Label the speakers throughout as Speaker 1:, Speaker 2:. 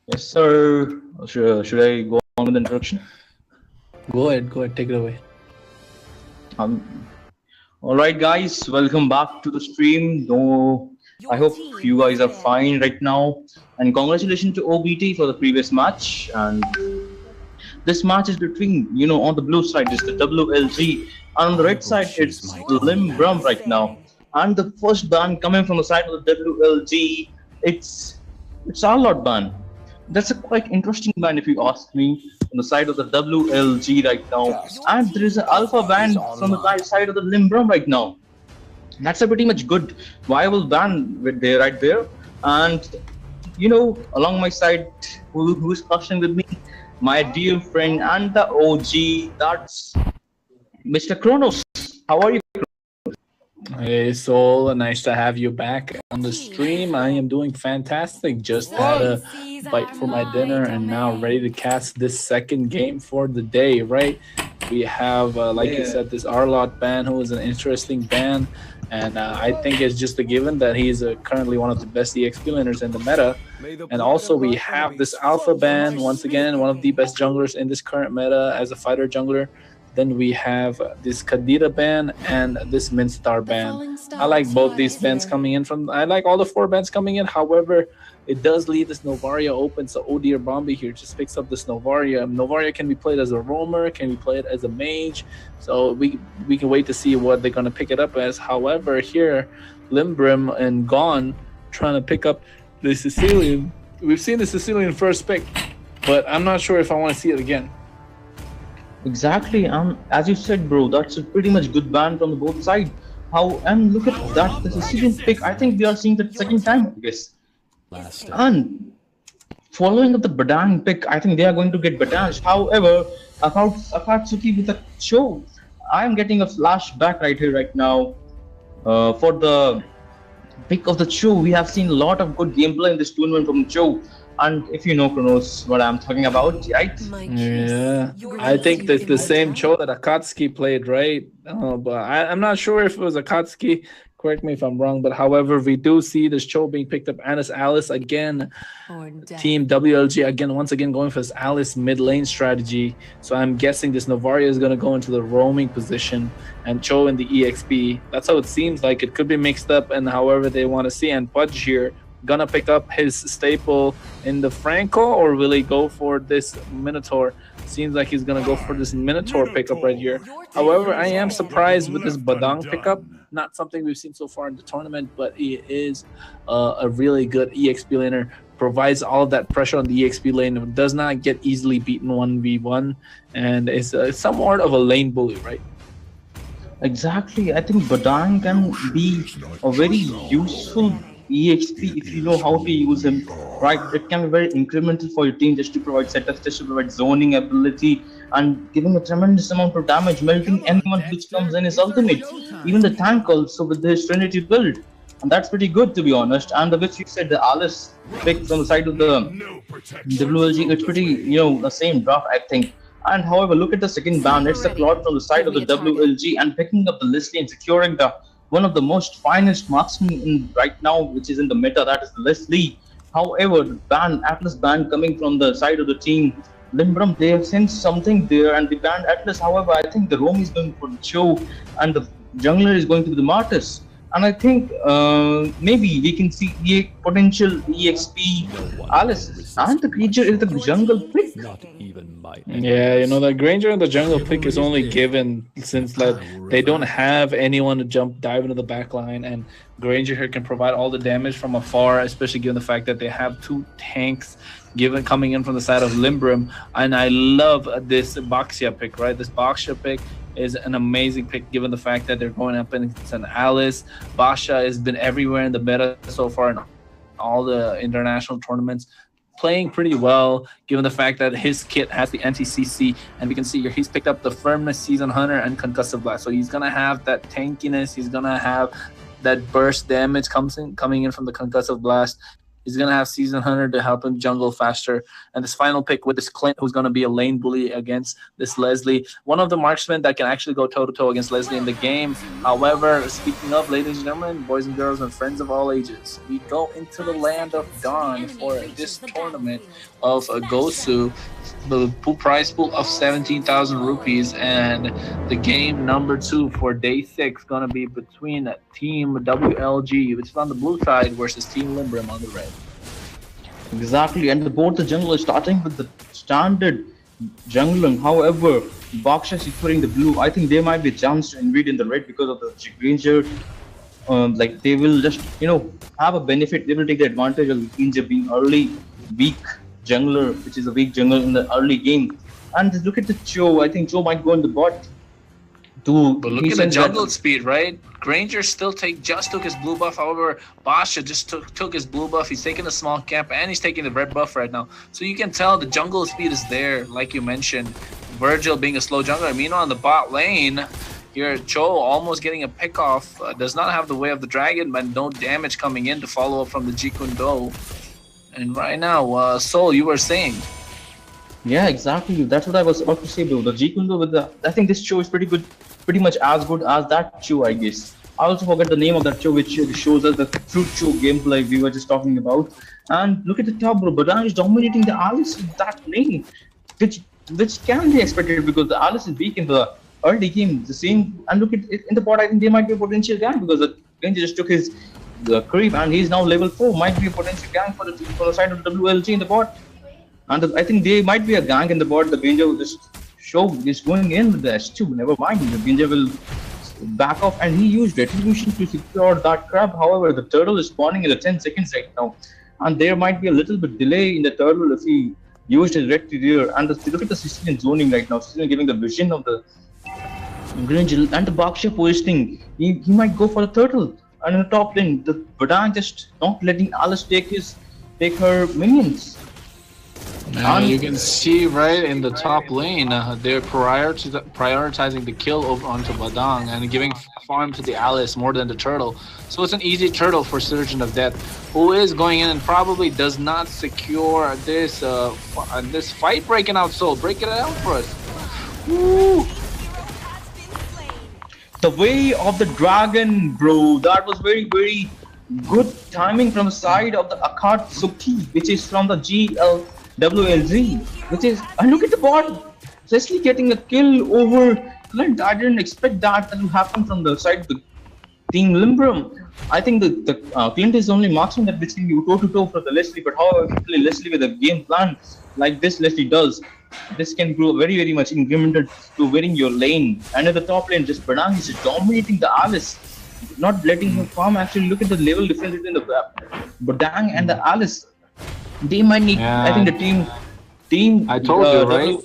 Speaker 1: Yes, sir. Should I go on with the introduction?
Speaker 2: Go ahead, take it away.
Speaker 1: Um, all right, guys, welcome back to the stream. No, I hope you guys are fine right now. And congratulations to OBT for the previous match. And this match is between, on the blue side is the WLG, and on the red side it's Limbrum right now. And the first ban coming from the side of the WLG, it's Arlot ban. That's a quite interesting ban if you ask me. On the side of the WLG right now, and there is an alpha ban from the side of the Limbrum right now. That's a pretty much good viable ban with there right there. And along my side, who's crushing with me, my dear friend and the OG, that's Mr. Kronos. How are you?
Speaker 2: Hey, Soul, nice to have you back on the stream. I am doing fantastic. Just had a bite for my dinner and now ready to cast this second game for the day, right? We have, like you said, this Arlot ban, who is an interesting ban. And I think it's just a given that he's currently one of the best EXP laners in the meta. And also we have this Alpha ban, once again, one of the best junglers in this current meta as a fighter jungler. Then we have this Kadira ban and this Minstar ban. I like both these bans coming in from. I like all the four bans coming in. However, it does leave this Novaria open. So Odir Bombi here just picks up this Novaria. Novaria can be played as a roamer, can be played as a mage. So we can wait to see what they're gonna pick it up as. However, here Limbrim and Gone trying to pick up the Sicilian. We've seen the Sicilian first pick, but I'm not sure if I want to see it again.
Speaker 1: Exactly. As you said, bro, that's a pretty much good ban from the both sides. How and look at that, the decision pick. I think we are seeing that second time, I guess. And following up the Badang pick, I think they are going to get Badang. However, about Akatsuki with the show, I am getting a flashback right here, right now. For the pick of the show, we have seen a lot of good gameplay in this tournament from the show. And if you know Kronos, what I'm talking about, right?
Speaker 2: Yeah, I think that's the same show that Akatsuki played, right? But I'm not sure if it was Akatsuki. Correct me if I'm wrong, but however, we do see this show being picked up. Anis Alice again, Team WLG again, once again going for this Alice mid lane strategy. So I'm guessing this Novaria is going to go into the roaming position and Cho in the EXP. That's how it seems like. It could be mixed up, and however they want to see. And Pudge here gonna pick up his staple in the Franco, or will he go for this Minotaur? Seems like he's gonna go for this Minotaur pickup right here. However, I am surprised with this Badang pickup. Not something we've seen so far in the tournament, but he is a really good EXP laner. Provides all of that pressure on the EXP lane. Does not get easily beaten 1v1, and is somewhat of a lane bully, right?
Speaker 1: Exactly. I think Badang can be a very useful EXP if you know how to use him. Right, it can be very incremental for your team just to provide setups, just to provide zoning ability, and giving a tremendous amount of damage, melting anyone which comes in his ultimate. Even the tank also with his Trinity build. And that's pretty good to be honest. And the which you said the Alice pick from the side of the WLG, it's pretty, the same draft, I think. And however, look at the second ban. It's a Claude from the side of the WLG and picking up the Leslie and securing the one of the most finest marksmen in right now, which is in the meta, that is Leslie. However, the ban, Atlas ban coming from the side of the team, Limbrum, they have sensed something there and they banned Atlas. However, I think the Roam is going for the show and the jungler is going to be the Martyrs. And I think maybe we can see a potential EXP Alice. And the creature is the jungle pick.
Speaker 2: Yeah, the Granger and the jungle pick is only given since they don't have anyone to dive into the back line, and Granger here can provide all the damage from afar, especially given the fact that they have two tanks coming in from the side of Limbrum. And I love this Baxia pick, right? This Baxia pick is an amazing pick given the fact that they're going up against an Alice. Basha has been everywhere in the meta so far in all the international tournaments, playing pretty well given the fact that his kit has the anti-CC, and we can see here he's picked up the Firmness, Season Hunter, and Concussive Blast. So he's gonna have that tankiness, he's gonna have that burst damage coming in from the Concussive Blast. He's gonna have Season Hunter to help him jungle faster. And this final pick with this Clint, who's gonna be a lane bully against this Leslie, one of the marksmen that can actually go toe to toe against Leslie in the game. However, speaking of, ladies and gentlemen, boys and girls, and friends of all ages, we go into the land of Dawn for this tournament of Gosu, the prize pool of 17,000 rupees, and the game number 2 for day 6 gonna be between Team WLG, which is on the blue side, versus Team Limbrim on the red.
Speaker 1: Exactly, and both the jungle is starting with the standard jungling. However, Baksha is securing the blue. I think there might be a chance to invade in the red because of the Granger. Like they will just have a benefit. They will take the advantage of Granger being early, weak jungler, which is a weak jungler in the early game. And just look at the Cho. I think Cho might go in the bot.
Speaker 2: But look at the jungle speed, right? Granger still took his blue buff. However, Basha just took his blue buff. He's taking a small camp and he's taking the red buff right now. So you can tell the jungle speed is there, like you mentioned. Virgil being a slow jungler. Meanwhile, on the bot lane, here Cho almost getting a pick off. Does not have the way of the dragon, but no damage coming in to follow up from the Jikundo. And right now, Soul, you were saying.
Speaker 1: Yeah, exactly. That's what I was about to say, bro. The Jikundo with the, I think this show is pretty good, pretty much as good as that show, I guess. I also forgot the name of that show, which shows us the Fruit Show gameplay we were just talking about. And look at the top, bro. Badan is dominating the Alice with that lane, which can be expected because the Alice is weak in the early game. The same, and look at it in the bot. I think there might be a potential gang because the Ranger just took his creep and he's now level 4. Might be a potential gang for the side of WLG in the bot. And I think there might be a gang in the bot. The Ranger will just show is going in with the S2. Never mind. The Ranger will back off, and he used retribution to secure that crab. However, the turtle is spawning in the 10 seconds right now, and there might be a little bit delay in the turtle if he used his red career. And look at the Sicilian zoning right now. Sicilian giving the vision of the Grangel and the Baksha positioning. He might go for the turtle. And in the top lane, the Badang just not letting Alice take her minions.
Speaker 2: And you can see right in the top lane, they're prioritizing the kill over onto Badang and giving farm to the Alice more than the turtle. So it's an easy turtle for Surgeon of Death, who is going in and probably does not secure this this fight breaking out. So break it out for us. Woo!
Speaker 1: The way of the dragon, bro. That was very, very good timing from the side of the Akatsuki, which is from the WLZ, which is, and look at the bot, Cecily getting a kill over Clint. I didn't expect that to happen from the side of the Team Limbrum. I think the Clint is only marksman that which can be toe to toe for the Leslie, but however, if you play Leslie with a game plan like this Leslie does, this can grow very, very much incremental to winning your lane. And at the top lane, just Badang is just dominating the Alice, not letting him farm. Actually, look at the level difference between the Badang and the Alice. They might need. Yeah. I think the team.
Speaker 2: I told you, right?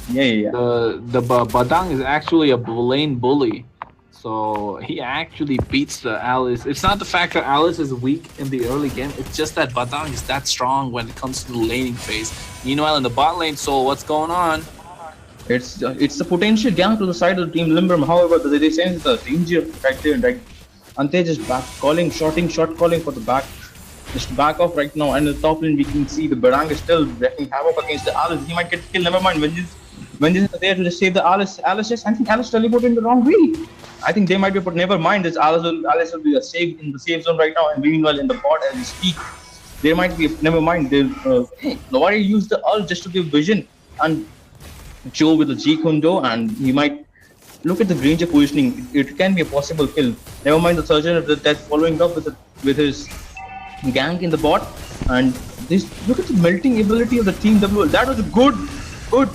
Speaker 1: Yeah.
Speaker 2: The Badang is actually a lane bully, so he actually beats the Alice. It's not the fact that Alice is weak in the early game. It's just that Badang is that strong when it comes to the laning phase. Meanwhile, in the bot lane, so what's going on?
Speaker 1: It's the potential gang to the side of the Team Limbrum. However, they sense the danger right there, right, and they just shot calling for the back. Just back off right now, and in the top lane we can see the Badang is still wreaking havoc against the Alice. He might get killed, never mind. Vengeance is there to just save the Alice. I think Alice teleported in the wrong way. I think they might be, but never mind. This Alice will be safe in the safe zone right now, and meanwhile in the bot as we speak, there might be, never mind. Nobody used the ult just to give vision, and Joe with the G Kundo, and he might look at the Granger positioning. It can be a possible kill. Never mind the Surgeon that's following up with his gang in the bot, and this, look at the melting ability of the Team W. That was a good ult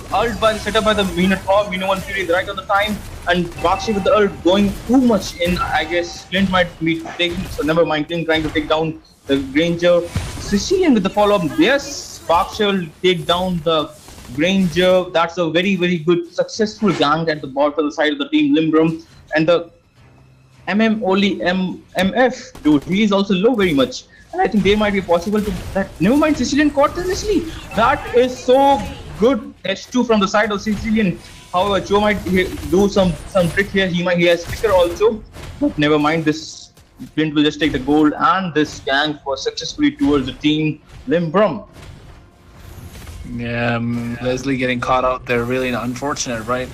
Speaker 1: set up by the Minotaur, Mino1 Fury right on the time, and Bakshi with the ult going too much in. I guess Clint might be taking, so never mind. Clint trying to take down the Granger. Sicilian with the follow-up. Yes, Bakshi will take down the Granger. That's a very, very good successful gang at the bot on the side of the Team Limbrum, and the MF dude, he is also low very much. And I think they might be possible to that. Never mind, Sicilian caught the Leslie. That is so good. S2 from the side of Sicilian. However, Joe might do some trick here. He has flicker also. But never mind, this Clint will just take the gold, and this gang was successfully towards the team Limbrum.
Speaker 2: Yeah, Leslie getting caught out there really unfortunate, right?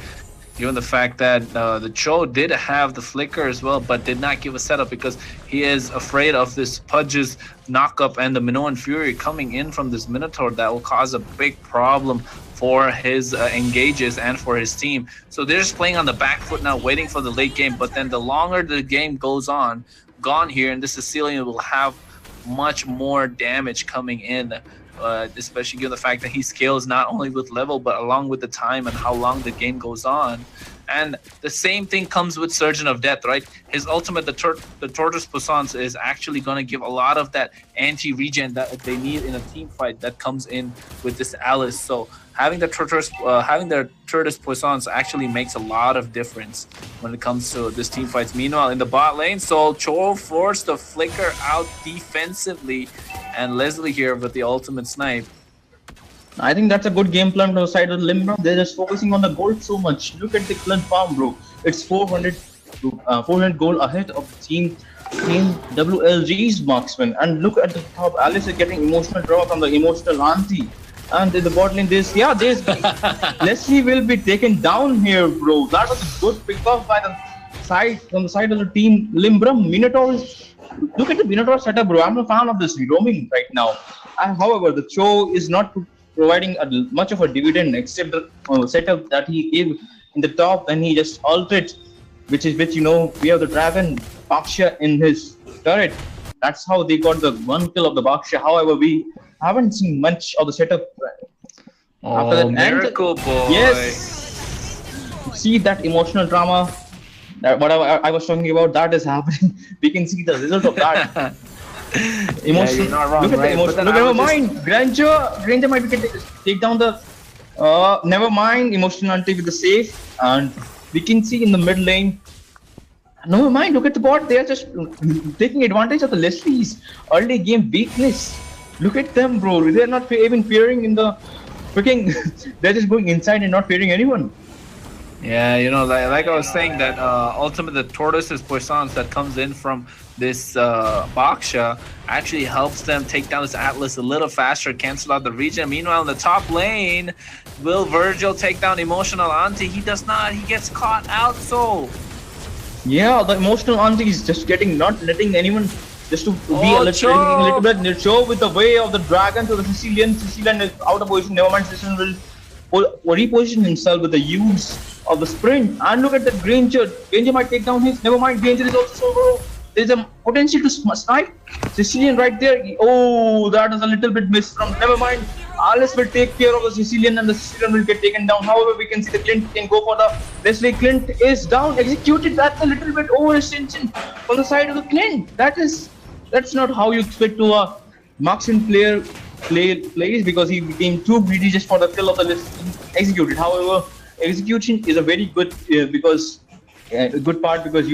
Speaker 2: Given the fact that the Cho did have the flicker as well, but did not give a setup because he is afraid of this Pudge's knockup and the Minoan Fury coming in from this Minotaur that will cause a big problem for his engages and for his team. So they're just playing on the back foot now, waiting for the late game. But then the longer the game goes on, gone here, and this Sicilian will have much more damage coming in. Especially given the fact that he scales not only with level but along with the time and how long the game goes on. And the same thing comes with Surgeon of Death, right? His ultimate, the Tortoise Poissons, is actually going to give a lot of that anti-regen that they need in a team fight that comes in with this Alice. So having the Tortoise Poissons actually makes a lot of difference when it comes to this team fights. Meanwhile, in the bot lane, so Cho forced the flicker out defensively, and Leslie here with the ultimate snipe.
Speaker 1: I think that's a good game plan from the side of Limbrum. They're just focusing on the gold so much. Look at the Clint farm, bro. It's 400 gold ahead of team WLG's marksman. And look at the top. Alice is getting emotional draw from the emotional auntie. And in the bot lane, there's Leslie will be taken down here, bro. That was a good pick off by the side from the side of the team Limbrum. Minotaur is, look at the Minotaur setup, bro. I'm a fan of this roaming right now. However, the Cho is not providing much of a dividend except the setup that he gave in the top, and he just altered, which we have the Dragon Baksha in his turret. That's how they got the one kill of the Baksha. However, we haven't seen much of the setup
Speaker 2: after that. Miracle boy.
Speaker 1: Yes. See that emotional drama that what I was talking about, that is happening. We can see the result of that. Emotional.
Speaker 2: Yeah, wrong,
Speaker 1: look at
Speaker 2: right?
Speaker 1: the emotion. Look, never mind. Granger might take down the. Never mind. Emotional auntie with the safe, and we can see in the mid lane. Never mind. Look at the bot. They are just taking advantage of the Leslie's early game weakness. Look at them, bro. They're not even fearing in the freaking. They're just going inside and not fearing anyone.
Speaker 2: Yeah, like I was saying, that ultimately the Tortoise's Poissons that comes in from this Baksha actually helps them take down this Atlas a little faster, cancel out the region. Meanwhile, in the top lane, will Virgil take down Emotional Auntie? He does not. He gets caught out, so...
Speaker 1: Yeah, the Emotional Auntie is just not letting anyone just to be a little bit show with the way of the dragon to the Sicilian. Sicilian is out of position. Never mind, Sicilian will reposition himself with the use of the sprint. And look at that Granger. Granger might take down his. Never mind, Granger is also so low. There's a potential to snipe Sicilian right there. Oh, that is a little bit missed from. Never mind. Alice will take care of the Sicilian, and the Sicilian will get taken down. However, we can see the Clint can go for the Leslie. Clint is down, executed. That's a little bit overextension from the side of the Clint. That's not how you expect to a marksman plays, because he became too greedy just for the kill of the Leslie executed. However, execution is a very good good part, because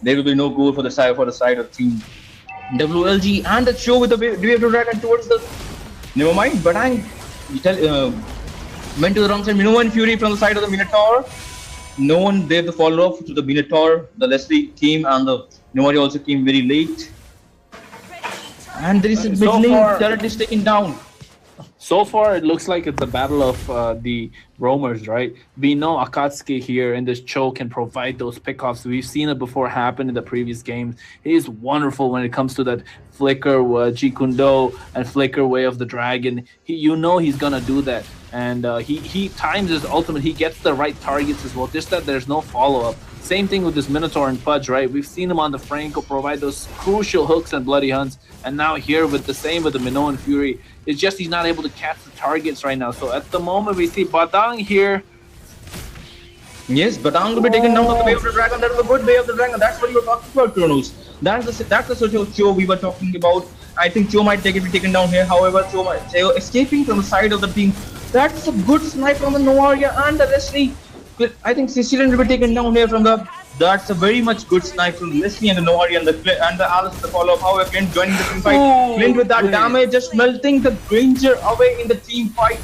Speaker 1: there will be no goal for the side of team WLG, and the show with the wave to dragon towards the. Never mind, but went to the wrong side. Minoan Fury from the side of the Minotaur. No one there to follow up to the Minotaur. The Leslie team and the Nomori also came very late. And there is a mid lane turret is taken down.
Speaker 2: So far, it looks like it's a battle of the roamers, right? We know Akatsuki here in this Cho can provide those pickoffs. We've seen it before happen in the previous games. He is wonderful when it comes to that flicker, Jikundo, and flicker way of the dragon. He's gonna do that, and he times his ultimate. He gets the right targets as well. Just that there's no follow-up. Same thing with this Minotaur and Pudge, right? We've seen him on the Franco provide those crucial hooks and bloody hunts, and now here with the same with the Minoan Fury. It's just he's not able to catch the targets right now. So at the moment we see Badang here.
Speaker 1: Yes, Badang will be taken down by the way of the dragon. That is a good way of the dragon. That's what you were talking about, Kronos. That's the sort of Cho we were talking about. I think Cho might be taken down here. However, Cho escaping from the side of the team. That's a good snipe from the Noaria and the Leslie. I think Sicilian will be taken down here from the. That's a very much good snipe from Leslie and the Noari and the Alice the follow-up. However, Clint joining the team fight. Clint with that damage, just melting the Granger away in the team fight.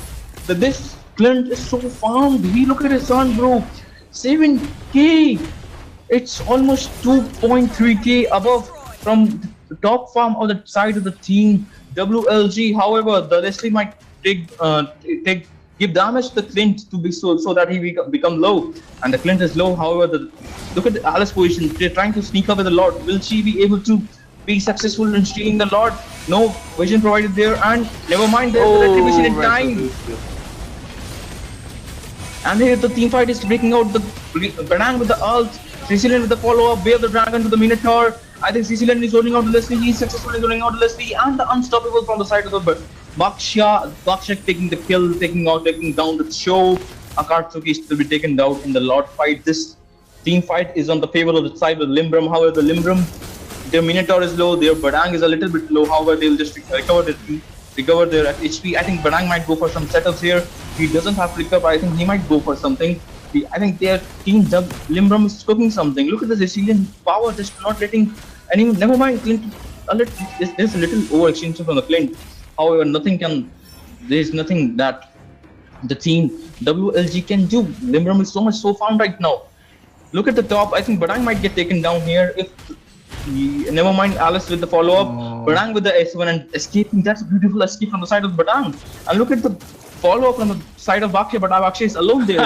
Speaker 1: This Clint is so farmed. We look at his son, bro. 7k. It's almost 2.3k above from the top farm on the side of the team WLG. However, the Leslie might take take give damage to the Clint to be so that he become low, and the Clint is low. However, look at the Alice position. They're trying to sneak up with the Lord. Will she be able to be successful in stealing the Lord? No vision provided there, and never mind, there's the retribution in time. And here the team fight is breaking out. The Banang with the ult, Sicilian with the follow-up, Bear the Dragon to the Minotaur. I think Sicilian is holding out to Leslie. He's successfully holding out to Leslie, and the Unstoppable from the side of the Baksha taking the kill, taking down the show. Akatsuki is to be taken down in the Lord fight. This team fight is on the favor of the side of the Limbrum. However, the Limbrum, their Minotaur is low, their Badang is a little bit low. However, they'll just recover their HP. I think Badang might go for some setups here. He doesn't have to recover. I think he might go for something. I think their team Limbrum is cooking something. Look at the Sicilian power, just not letting any. Never mind, Clint. There's a little overextension from the Clint. However, there's nothing that the team WLG can do. Limbrum is so farm right now. Look at the top. I think Badang might get taken down here. Never mind, Alice with the follow-up. Badang with the S1 and escaping. That's a beautiful escape from the side of Badang. And look at the follow-up from the side of Baksha, but Baksha is alone there.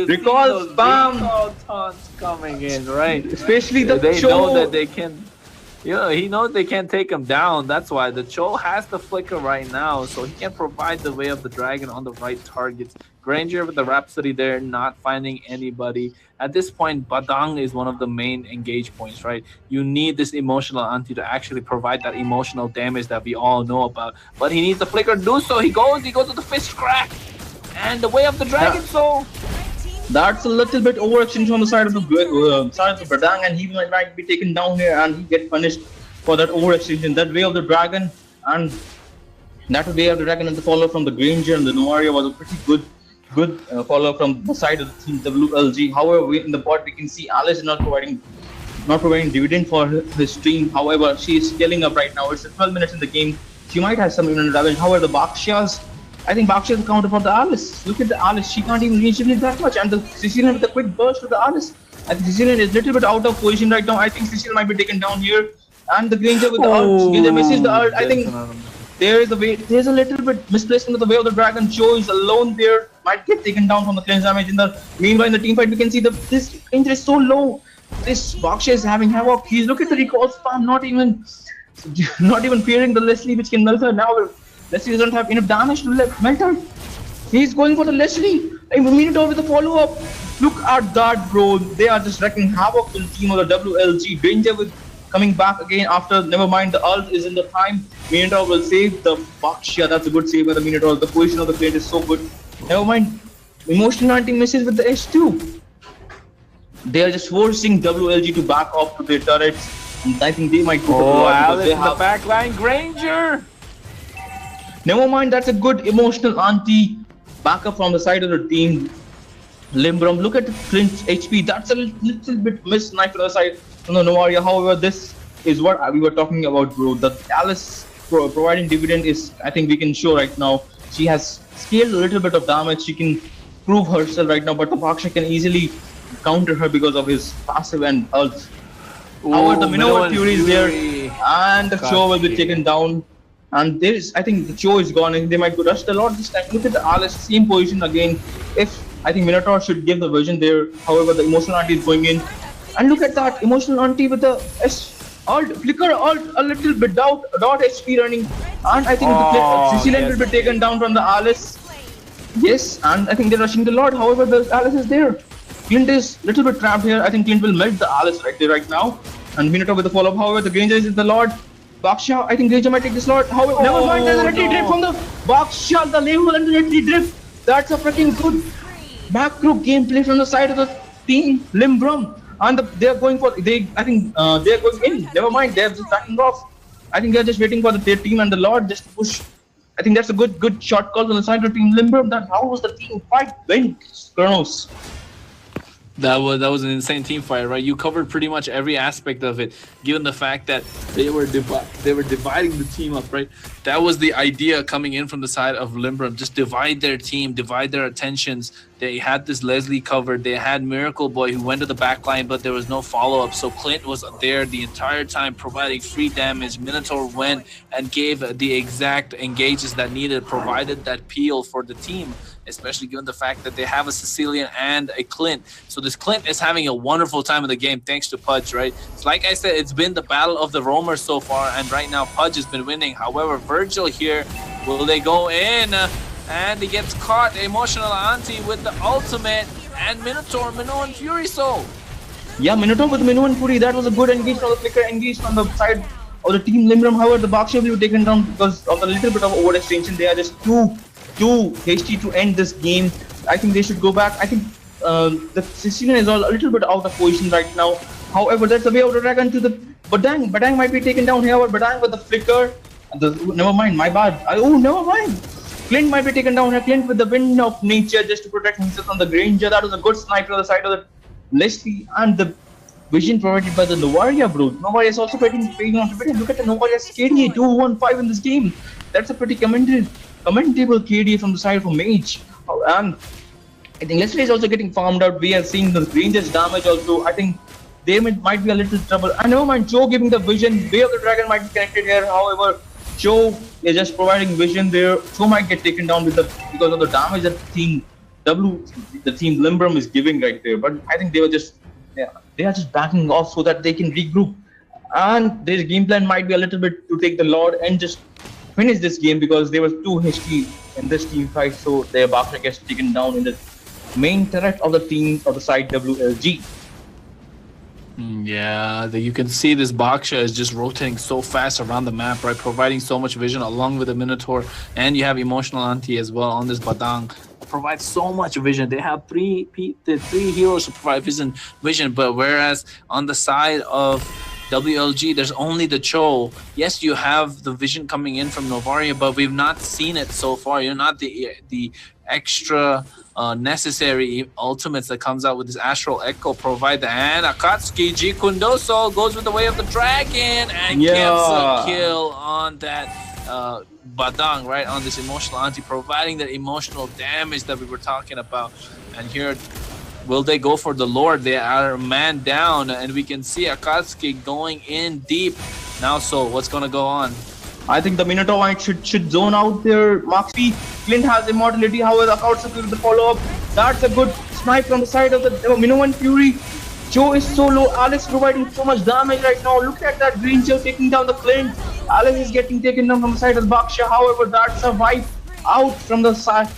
Speaker 1: Recall spam.
Speaker 2: Taunts coming in, right?
Speaker 1: Especially
Speaker 2: they know that they can. He knows they can't take him down. That's why the Cho has the flicker right now, so he can provide the way of the dragon on the right targets. Granger with the Rhapsody there, not finding anybody. At this point, Badang is one of the main engage points, right? You need this emotional anti to actually provide that emotional damage that we all know about. But he needs the flicker to do so. He goes with the fist crack. And the way of the dragon soul.
Speaker 1: That's a little bit overextension on the side of the Badang, and he might be taken down here, and he get punished for that overextension. That way of the dragon, and that way of the dragon and the follow from the Granger and the Noaria was a pretty good follow from the side of the team WLG. However, in the bot we can see Alice is not providing dividend for his team. However, she is scaling up right now. It's 12 minutes in the game. She might have some immunity damage. However, the Bakshas. I think Baksha is the counter for the Alice. Look at the Alice. She can't even reach it that much. And the Sicilian with a quick burst to the Alice. I think Sicilian is a little bit out of position right now. I think Sicilian might be taken down here. And the Granger with the ult. Granger misses the ult. I think there's a little bit misplacement of the way of the dragon. Joe is alone there. Might get taken down from the cleanse damage. Meanwhile, in the team fight, we can see this Granger is so low. This Baksha is having havoc. Look at the recall spam. Not even fearing the Leslie, which can melt her now. Leslie doesn't have enough damage to melt her. He's going for the Leslie. Minotaur with the follow-up. Look at that, bro. They are just wrecking havoc with the team of the WLG. Danger with coming back again after. Never mind, the ult is in the time. Minotaur will save the Baksha. That's a good save by the Minotaur. The position of the plate is so good. Never mind. Emotional anti misses with the S2. They are just forcing WLG to back off to their turrets. And I think they might go for the
Speaker 2: Alice in the back line. Granger.
Speaker 1: Never mind, that's a good emotional anti backup from the side of the team. Limbrum, look at the Clint's HP. That's a little bit missed knife to the side from the Noaria. However, this is what we were talking about, bro. The Alice providing dividend is, I think we can show right now. She has scaled a little bit of damage. She can prove herself right now, but the Baksha can easily counter her because of his passive and ult. However, the Minotaur Fury is there, and the show will be taken down. And I think the Cho is gone, and they might go rush the Lord this time. Look at the Alice, same position again. I think Minotaur should give the vision there. However, the emotional anti is going in. And look at that, emotional anti with the flicker ult, a little bit dot HP running. And I think the Sicilian will be taken down from the Alice. Yes, and I think they're rushing the Lord. However, the Alice is there. Clint is a little bit trapped here. I think Clint will melt the Alice right there, right now. And Minotaur with the follow-up. However, the Granger is the Lord. Baksha, I think Granger might take this Lord. However, never mind, there's a retreat drift from the Baksha, the level and the retreat drift. That's a freaking good backroom gameplay from the side of the team Limbrum. And they're going in. Never mind, they're just backing off. I think they're just waiting for their team and the Lord just to push. I think that's a good shot call on the side of the team Limbrum. How was the team fight went, Kronos?
Speaker 2: That was an insane team fight, right? You covered pretty much every aspect of it, given the fact that they were dividing the team up, right? That was the idea coming in from the side of Limbrum. Just divide their team, divide their attentions. They had this Leslie covered. They had Miracle Boy who went to the back line, but there was no follow up. So Clint was there the entire time providing free damage. Minotaur went and gave the exact engages that needed, provided that peel for the team, especially given the fact that they have a Sicilian and a Clint. So this Clint is having a wonderful time in the game thanks to Pudge, right? So like I said, it's been the battle of the roamers so far, and right now Pudge has been winning. However, Virgil here, will they go in? And he gets caught, emotional auntie with the ultimate, and Minotaur Fury Soul.
Speaker 1: Yeah, Minotaur with Minoan Fury, that was a good engage from the flicker, engage from the side of the team Limbram. However, the Baksha will be taken down because of a little bit of overextension. They are just too hasty to end this game. I think they should go back. I think the Sicilian is a little bit out of position right now. However, that's the way of the dragon to the Badang. Badang might be taken down here, but Badang with the flicker. Never mind, my bad. Never mind. Clint might be taken down here. Clint with the wind of nature just to protect himself from the Granger. That was a good sniper on the side of the Leslie, and the vision provided by the Novaria, bro. Novaria is also paying on to Look at the Novaria's KDA 215 in this game. That's a pretty commendable KDA from the side of a mage. And I think Leslie is also getting farmed out. We are seeing the Granger's damage also. I think they might be a little trouble. And never mind, Joe giving the vision. Way of the Dragon might be connected here. However, Joe is just providing vision there. Joe might get taken down because of the damage that the team Limbram is giving right there. But I think they are just backing off so that they can regroup. And their game plan might be a little bit to take the Lord and just finish this game because they were too hasty in this team fight. So their Baksha gets taken down in the main turret of the team of the side WLG.
Speaker 2: Yeah, you can see this Baksha is just rotating so fast around the map, right? Providing so much vision along with the Minotaur, and you have Emotional Auntie as well on this Badang. Provides so much vision. They have three heroes to provide vision, but whereas on the side of WLG, there's only the Cho. Yes, you have the vision coming in from Novaria, but we've not seen it so far. You're not the extra necessary ultimates that comes out with this Astral Echo provide the, and Akatsuki G Kundoso goes with the way of the dragon and gets a kill on that Badang, right, on this Emotional Auntie, providing that emotional damage that we were talking about. And here, will they go for the Lord? They are a man down, and we can see Akatsuki going in deep. Now, so what's going to go on?
Speaker 1: I think the Minotaur should zone out there. Maxi, Clint has immortality, however, Akatsuki with the follow-up. That's a good snipe from the side of the Minoan Fury. Joe is so low. Alex providing so much damage right now. Look at that Green Joe taking down the Clint. Alex is getting taken down from the side of the Baksha. However, that's a wipe out from the side.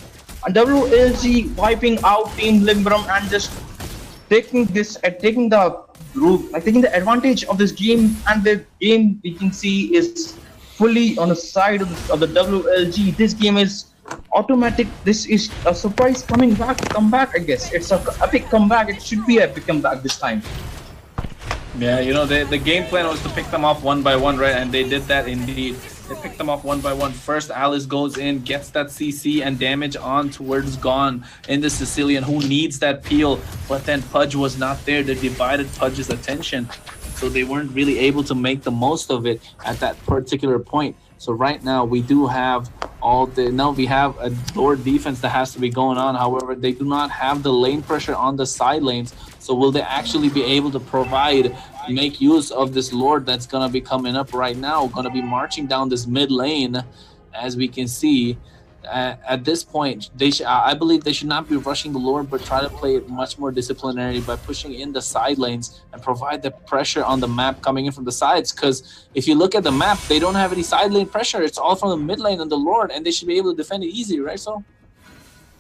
Speaker 1: And WLG wiping out Team Limbram and just taking the advantage of this game. And the game we can see is fully on the side of the WLG. This game is automatic. This is a surprise comeback, I guess. It's a epic comeback. It should be an epic comeback this time.
Speaker 2: Yeah, you know, the game plan was to pick them off one by one, right? And they did that indeed. They picked them off one by one. First, Alice goes in, gets that CC and damage on towards Gone in the Sicilian, who needs that peel. But then Pudge was not there. They divided Pudge's attention. So they weren't really able to make the most of it at that particular point. So right now we do have we have a lower defense that has to be going on. However, they do not have the lane pressure on the side lanes. So will they actually be able to make use of this Lord that's going to be coming up right now, going to be marching down this mid lane, as we can see. At this point, I believe they should not be rushing the Lord, but try to play it much more disciplinary by pushing in the side lanes and provide the pressure on the map coming in from the sides. Because if you look at the map, they don't have any side lane pressure. It's all from the mid lane and the Lord, and they should be able to defend it easy, right? So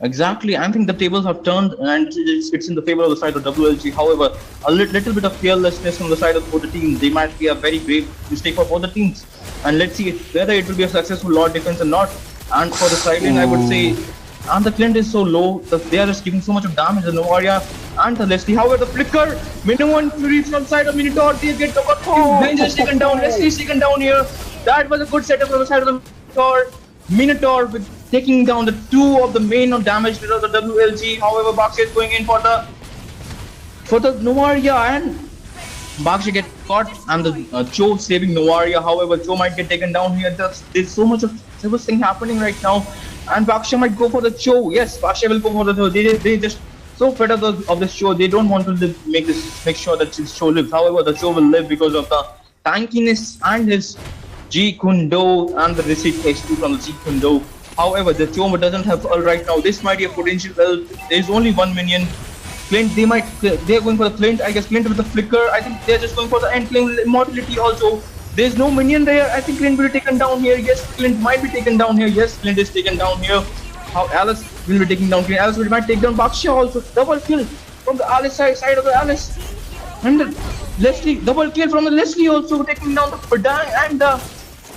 Speaker 1: exactly. I think the tables have turned, and it's in the favor of the side of WLG. However, a little bit of fearlessness from the side of both the teams. They might be a very grave mistake for both the teams. And let's see whether it will be a successful Lord defense or not. And for the side lane, I would say, and the Clint is so low that they are just giving so much of damage to Novaria and the Leslie. However, the flicker, Minoan Fury from side of Minotaur, they get Ranger's taken down, Leslie's taken down here. That was a good setup from the side of the Minotaur with taking down the two of the main damage to the WLG. However, Baksha is going in for the Novaria, and Baksha get caught, and the Cho saving Novaria. However, Cho might get taken down here. There's so much of this thing happening right now. And Baksha might go for the show. Yes, Baksha will go for the show. They just so fed up of the show. They don't want to live, make sure that the show lives. However, the show will live because of the tankiness and his G Kundo and the receipt HP from the G Kundo. However, the show doesn't have all right now. This might be a potential. Well, there's only 1 minion. Clint, they're going for the Clint. I guess Clint with the flicker. I think they're just going for the end playing immortality also. There's no minion there. I think Clint will be taken down here. Yes, Clint might be taken down here. Yes, Clint is taken down here. How Alice will be taking down Clint. Alice will might take down Baksha also. Double kill from the Alice side of the Alice. And the Leslie, double kill from the Leslie also taking down the Padang and the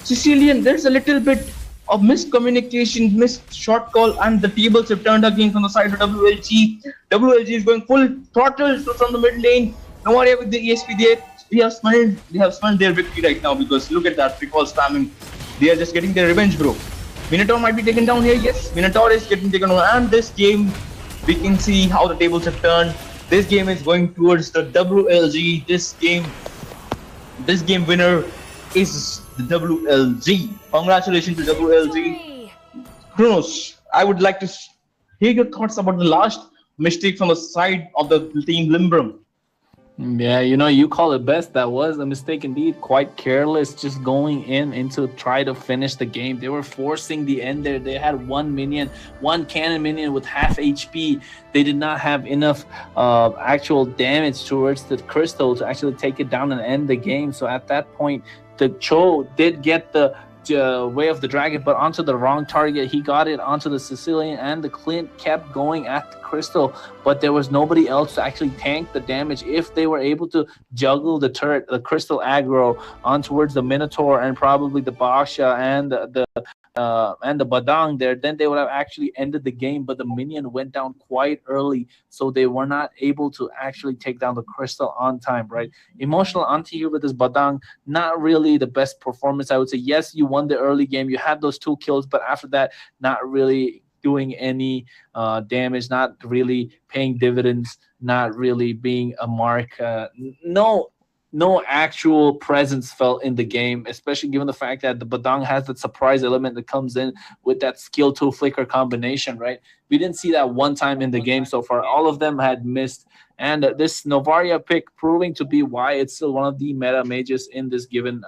Speaker 1: Sicilian. There's a little bit of miscommunication, missed shot call, and the tables have turned again from the side of WLG. WLG is going full throttle from the mid lane. No worry with the ESP there. They have smelled their victory right now because look at that recall spamming. They are just getting their revenge, bro. Minotaur might be taken down here. Yes, Minotaur is getting taken down. And this game, we can see how the tables have turned. This game is going towards the WLG. This game winner is the WLG. Congratulations to WLG. Kronos, I would like to hear your thoughts about the last mistake from the side of the team Limbram.
Speaker 2: Yeah, you call it best. That was a mistake indeed. Quite careless, just going into try to finish the game. They were forcing the end there. They had one minion, one cannon minion with half HP. They did not have enough actual damage towards the crystal to actually take it down and end the game. So at that point, the Cho did get the way of the dragon, but onto the wrong target. He got it onto the Sicilian, and the Clint kept going at the crystal, but there was nobody else to actually tank the damage. If they were able to juggle the turret, the crystal aggro on towards the Minotaur and probably the Basha and the Badang there, then they would have actually ended the game. But the minion went down quite early, so they were not able to actually take down the crystal on time, right? Emotional anti-hero with this Badang, not really the best performance, I would say. Yes, you won the early game, you had those 2 kills, but after that, not really doing any damage, not really paying dividends, not really being a mark. No actual presence felt in the game, especially given the fact that the Badang has that surprise element that comes in with that skill to flicker combination, right? We didn't see that one time in the game so far. All of them had missed. And this Novaria pick proving to be why it's still one of the meta mages in this given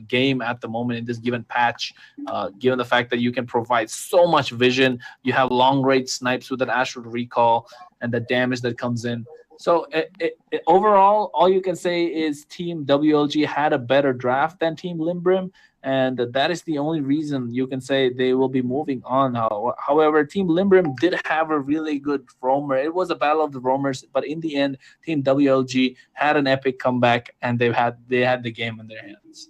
Speaker 2: game at the moment, in this given patch, given the fact that you can provide so much vision, you have long range snipes with an astral recall and the damage that comes in. So overall, all you can say is Team WLG had a better draft than Team Limbrim, and that is the only reason you can say they will be moving on. However, Team Limbrim did have a really good roamer. It was a battle of the roamers, but in the end, Team WLG had an epic comeback, and they had the game in their hands.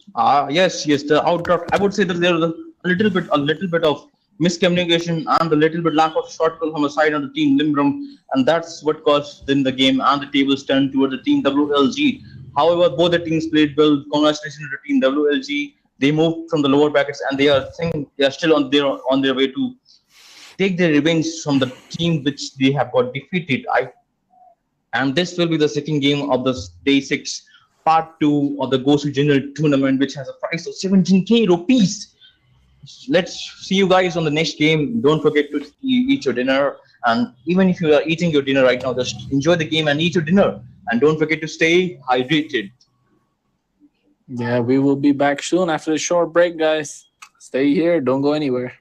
Speaker 1: Yes. The outdraft. I would say that there was a little bit of miscommunication and a little bit lack of shot call from the side of the team Limbram, and that's what caused in the game and the tables turned toward the team WLG. However, both the teams played well. Congratulations to the team WLG. They moved from the lower brackets and they are still on their way to take their revenge from the team which they have got defeated. And this will be the second game of the day six, part two of the Gosu General Tournament, which has a price of 17k rupees. Let's see you guys on the next game. Don't forget to eat your dinner. And even if you are eating your dinner right now, just enjoy the game and eat your dinner. And don't forget to stay hydrated.
Speaker 2: Yeah, we will be back soon after the short break, guys. Stay here. Don't go anywhere.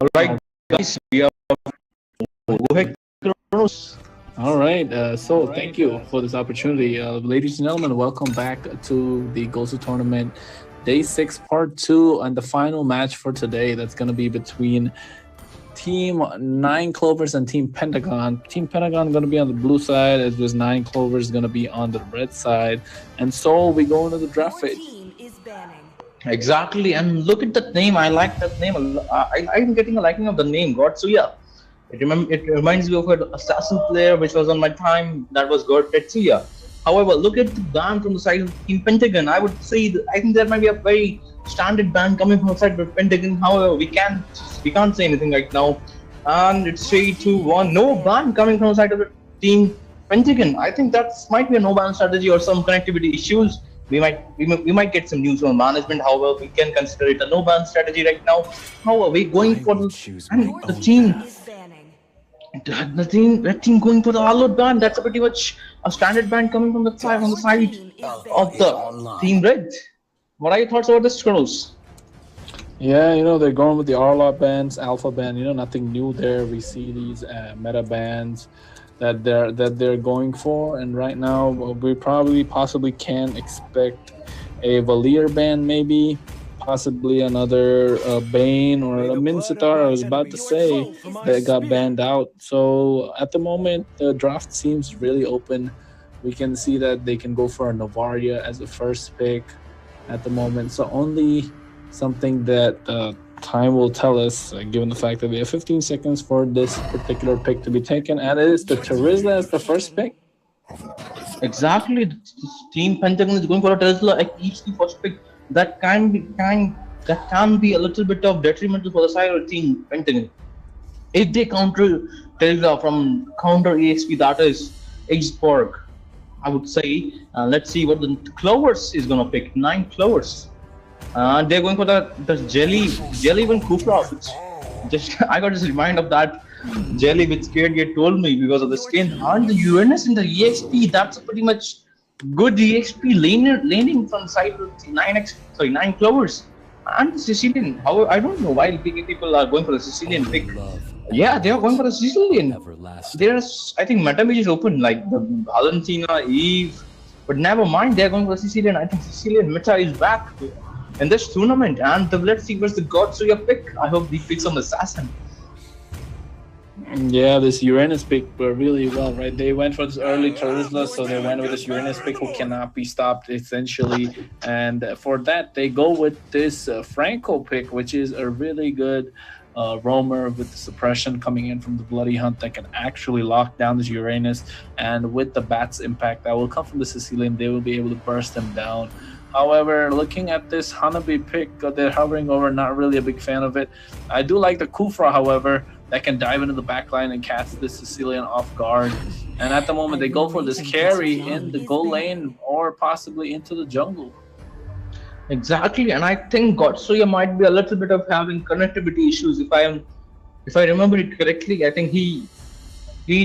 Speaker 1: All right, guys, we are go ahead, Kronos.
Speaker 2: All right. So thank you for this opportunity. Ladies and gentlemen, welcome back to the Gosu tournament, day 6, part 2, and the final match for today. That's going to be between Team 9 Clovers and Team Pentagon. Team Pentagon going to be on the blue side, as was 9 Clovers going to be on the red side. And so we go into the draft phase.
Speaker 1: Exactly, and look at that name. I like that name. I'm getting a liking of the name, Gotsuya. It reminds me of an assassin player which was on my time. That was God Tetsuya. However, look at the band from the side of Team Pentagon. I would say I think there might be a very standard band coming from the side of Pentagon. However, we can't say anything right now. And it's 3, 2, 1. No band coming from the side of the Team Pentagon. I think that might be a no band strategy or some connectivity issues. We might get some news from management. However, we can consider it a no ban strategy right now. However, we're going for the team going for the all-out ban. That's a pretty much a standard ban coming from the side of the team red. What are your thoughts about this, Kronos?
Speaker 2: Yeah, they're going with the Arlot bands, Alpha band. Nothing new there. We see these meta bands that they're going for, and right now we possibly can expect a Valier band, maybe possibly another Bane or a Mincetar. I was about to say that got banned out. So at the moment, the draft seems really open. We can see that they can go for a Novaria as a first pick at the moment. So only something that time will tell us, given the fact that we have 15 seconds for this particular pick to be taken, and it is the Terizla as the first pick.
Speaker 1: Exactly. Team Pentagon is going for a Tesla at each the first pick. That can be a little bit of detrimental for the side of Team Pentagon. If they counter Tesla from counter EXP, that is Xborg, I would say. Let's see what the Clovers is gonna pick. 9 Clovers. They're going for the jelly even Kufra. Just I got this remind of that jelly which Kid told me because of the skin. And the Uranus in the EXP, that's a pretty much good EXP laning from side of 9 Clovers. And the Sicilian. However, I don't know why people are going for the Sicilian pick. Yeah, they are going for the Sicilian. There's, I think, Metamage is open, like the Valentina, Eve. But never mind, they're going for the Sicilian. I think Sicilian meta is back in this tournament. And let's see where's the Gotsuya pick. I hope he picks some assassin.
Speaker 2: Yeah, this Uranus pick really well, right? They went for this early Terizla, so they went with this Uranus pick who cannot be stopped, essentially. And for that, they go with this Franco pick, which is a really good roamer with the suppression coming in from the Bloody Hunt that can actually lock down this Uranus. And with the Bat's impact that will come from the Sicilian, they will be able to burst them down. However, looking at this Hanabi pick, they're hovering over, not really a big fan of it. I do like the Kufra, however, that can dive into the backline and catch the Sicilian off guard. And at the moment, they go for this carry in the goal lane or possibly into the jungle.
Speaker 1: Exactly, and I think Gotsuya might be a little bit of having connectivity issues. If I remember it correctly, I think he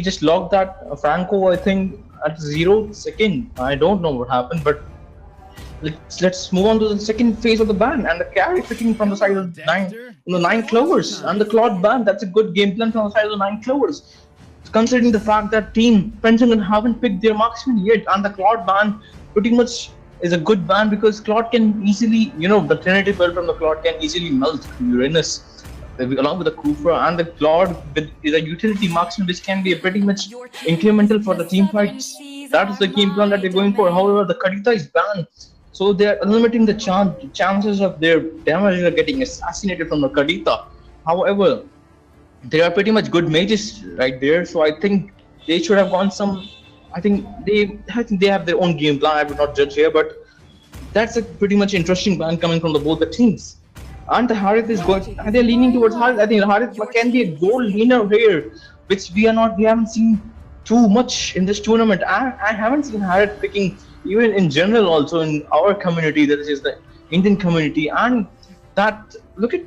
Speaker 1: just logged that Franco, I think, at 0 second. I don't know what happened, but let's move on to the second phase of the ban, and the carry picking from the side of the 9 Clovers and the Cloud ban. That's a good game plan from the side of the 9 Clovers, considering the fact that Team Pentagon haven't picked their marksman yet, and the Cloud ban pretty much is a good ban because Cloud can easily, the Trinity build from the Cloud can easily melt Uranus along with the Kufra, and the Cloud is a utility marksman which can be a pretty much incremental for the team fights. That is the game plan that they're going for. However, the Kadita is banned, so they're limiting the chances of their damage getting assassinated from the Kadita. However, they are pretty much good mages right there, so I think they should have gone some. I think they have their own game plan. I would not judge here, but that's a pretty much interesting plan coming from both the teams. And the Harith is going. They're leaning towards Harith. I think Harith can be a goal leaner here, which we haven't seen too much in this tournament. I haven't seen Harith picking, even in general, also in our community, that is the Indian community. And that, look at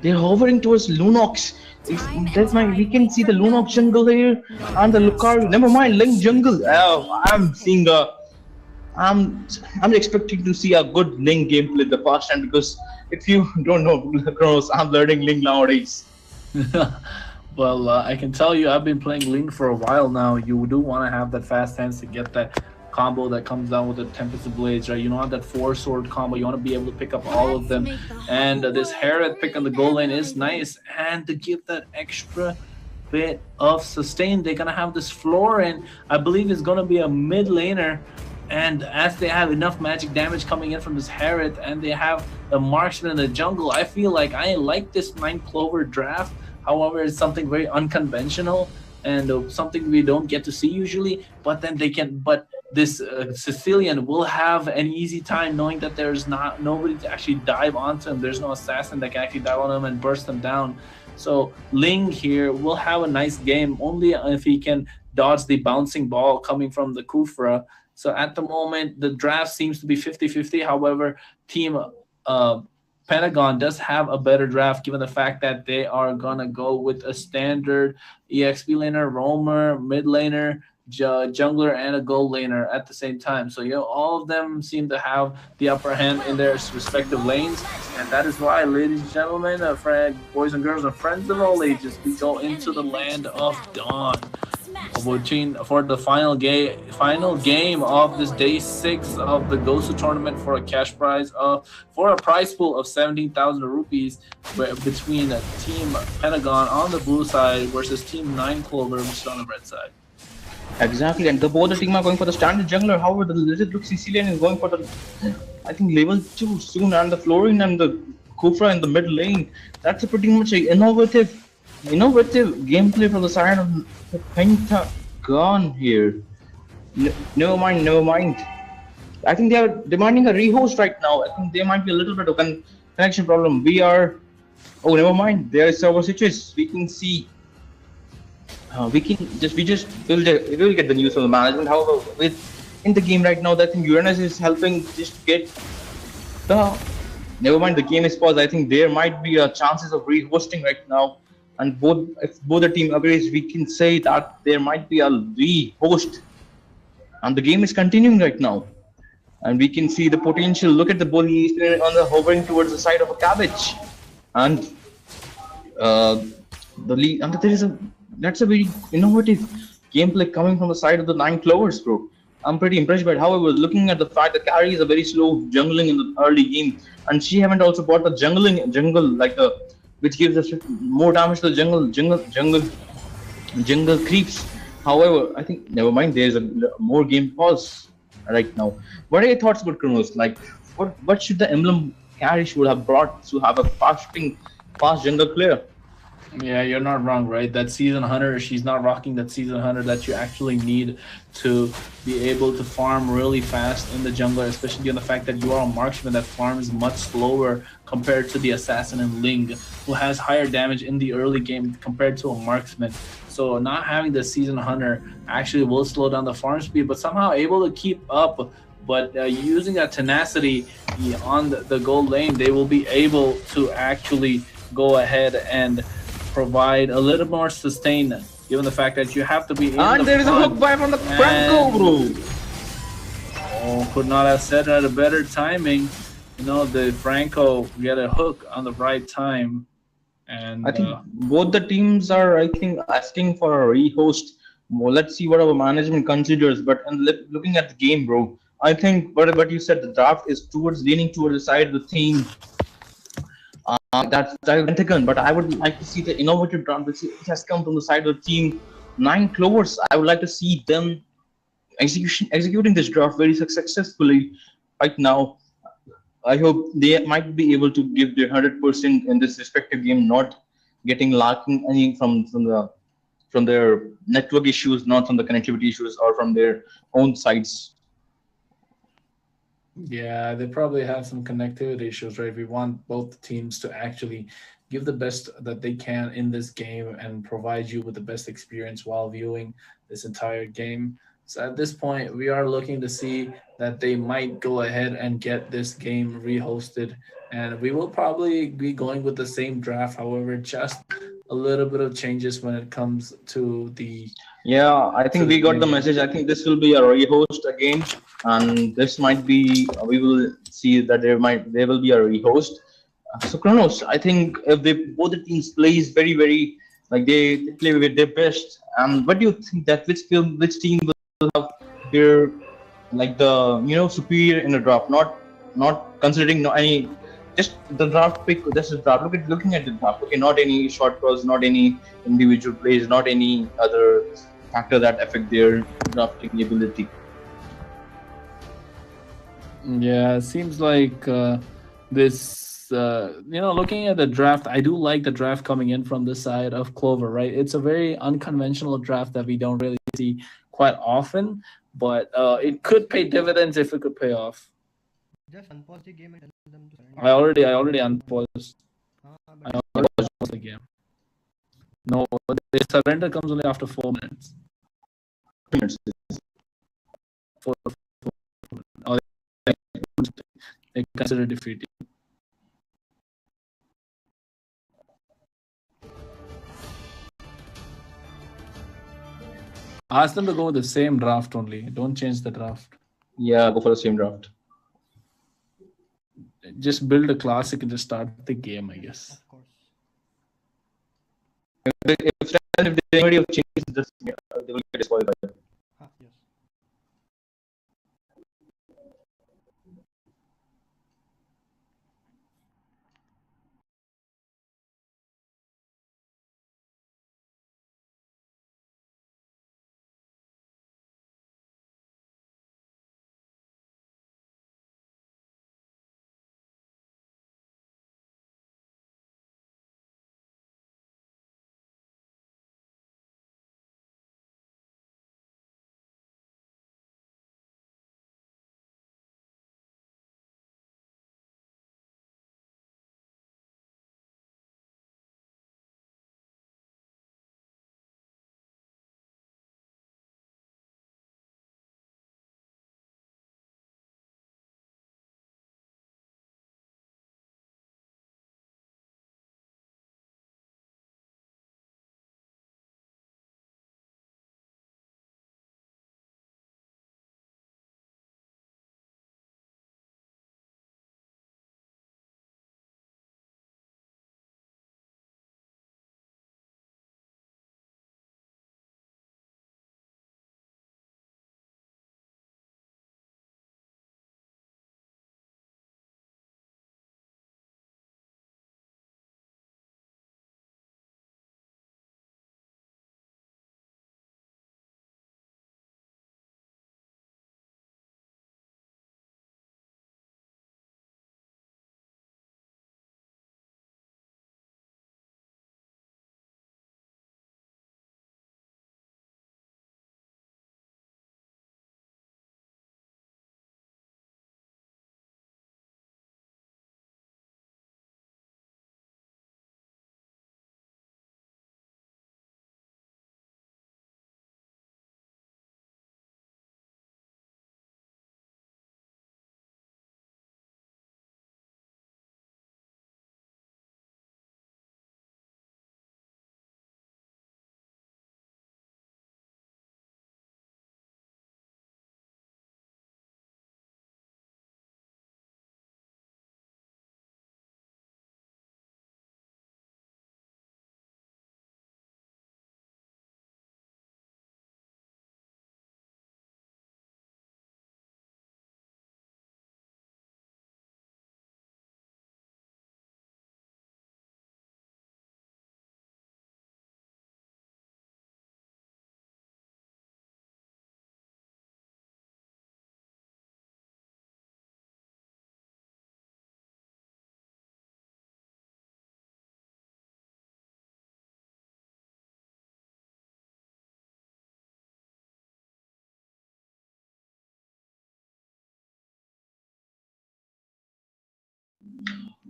Speaker 1: they're hovering towards Lunox. We can see the Lunox jungle here and the Lucario. Never mind, Link jungle. I'm I'm I'm expecting to see a good Link gameplay the first time because if you don't know, Kronos, I'm learning Link nowadays.
Speaker 2: Well, I can tell you, I've been playing Link for a while now. You do want to have that fast hands to get that combo that comes down with the Tempest Blades, right? You don't have that four sword combo. You want to be able to pick up all of them. And this Herod pick on the goal lane is nice. And to give that extra bit of sustain, they're going to have this floor, and I believe it's going to be a mid laner. And as they have enough magic damage coming in from this Herod, and they have the marksman in the jungle, I feel like I like this 9 Clover draft. However, it's something very unconventional and something we don't get to see usually. But then they can, but this Sicilian will have an easy time knowing that there's not nobody to actually dive onto him. There's no assassin that can actually dive on him and burst them down. So Ling here will have a nice game only if he can dodge the bouncing ball coming from the Kufra. So at the moment, the draft seems to be 50-50. However, Team uh, Pentagon does have a better draft given the fact that they are going to go with a standard EXP laner, roamer, mid laner, jungler, and a gold laner at the same time. So, all of them seem to have the upper hand in their respective lanes. And that is why, ladies and gentlemen, boys and girls, and friends of all ages, we go into the land of Dawn for the final game of this day 6 of the Gosu tournament for a cash prize of for a prize pool of 17,000 rupees between Team Pentagon on the blue side versus Team 9 Clover, which is on the red side.
Speaker 1: Exactly, and both the team are going for the standard jungler. However, the little look Sicilian is going for the, I think, level 2 soon, and the Florin and the Kufra in the mid lane. That's a pretty much a innovative gameplay from the side of the Pentagon here. Never mind, never mind. I think they are demanding a rehost right now. I think there might be a little bit of connection problem. We are. Oh, never mind. There is server switches. We can see. We will get the news from the management. However, with in the game right now, I think Uranus is helping just get the. Never mind. The game is paused. I think there might be a chances of rehosting right now, and if both the team agrees, we can say that there might be a rehost, and the game is continuing right now. And we can see the potential. Look at the ball he's on the hovering towards the side of a cabbage, and uh, the lead. And there is a that's a very innovative gameplay coming from the side of the 9 Clovers, bro. I'm pretty impressed by it. However, looking at the fact that Carrie is a very slow jungling in the early game, and she haven't also bought the jungle like the which gives us more damage to the jungle creeps. However, I think never mind. There's a more game pause right now. What are your thoughts about Kronos? Like, what should the emblem carry should have brought to have a fast jungle player?
Speaker 2: Yeah, you're not wrong, right? That season hunter, she's not rocking that season hunter that you actually need to be able to farm really fast in the jungler, especially given the fact that you are a marksman that farms much slower compared to the assassin and Ling, who has higher damage in the early game compared to a marksman. So not having the season hunter actually will slow down the farm speed, but somehow able to keep up. But using that tenacity on the gold lane, they will be able to actually go ahead and provide a little more sustain, given the fact that you have to be in
Speaker 1: And
Speaker 2: the
Speaker 1: there is a hook
Speaker 2: front.
Speaker 1: by from the Franco,
Speaker 2: And
Speaker 1: bro.
Speaker 2: could not have said it at a better timing. The Franco get a hook on the right time,
Speaker 1: I
Speaker 2: and
Speaker 1: think both the teams are, I think, asking for a rehost. Well, let's see what our management considers. But looking at the game, bro, I think what you said, the draft is leaning towards the side of the team. That's Pentagon. But I would like to see the innovative draft which has come from the side of the team 9 Clovers. I would like to see them executing this draft very successfully right now. I hope they might be able to give their 100% in this respective game, not getting lacking any from their network issues, not from the connectivity issues, or from their own sites.
Speaker 2: yeah, they probably have some connectivity issues, right? We want both teams to actually give the best that they can in this game and provide you with the best experience while viewing this entire game. So at this point, we are looking to see that they might go ahead and get this game rehosted, and we will probably be going with the same draft. However, just a little bit of changes when it comes to the
Speaker 1: Yeah, I think we got the
Speaker 2: game.
Speaker 1: message. I think this will be a rehost again, and this might be. We will see that there will be a rehost. So Kronos, I think if they both the teams plays very like they play with their best. And what do you think that which team will have their like the superior in the draft? Not considering no any just the draft pick. Just the draft. Looking at the draft. Okay, not any short calls, not any individual plays, not any other factor that affect their drafting ability.
Speaker 2: Yeah, it seems like this. Looking at the draft, I do like the draft coming in from the side of Clover. Right, it's a very unconventional draft that we don't really see quite often, but it could pay dividends if it could pay off. I already unpaused. I already unpaused the game. No, the surrender comes only after 4 minutes.
Speaker 1: Minutes.
Speaker 2: Four, oh, they consider defeat. Ask them to go with the same draft only. Don't change the draft.
Speaker 1: Yeah, go for the same draft.
Speaker 2: Just build a classic and just start the game, I guess.
Speaker 1: If they already have changed, just they will get disqualified.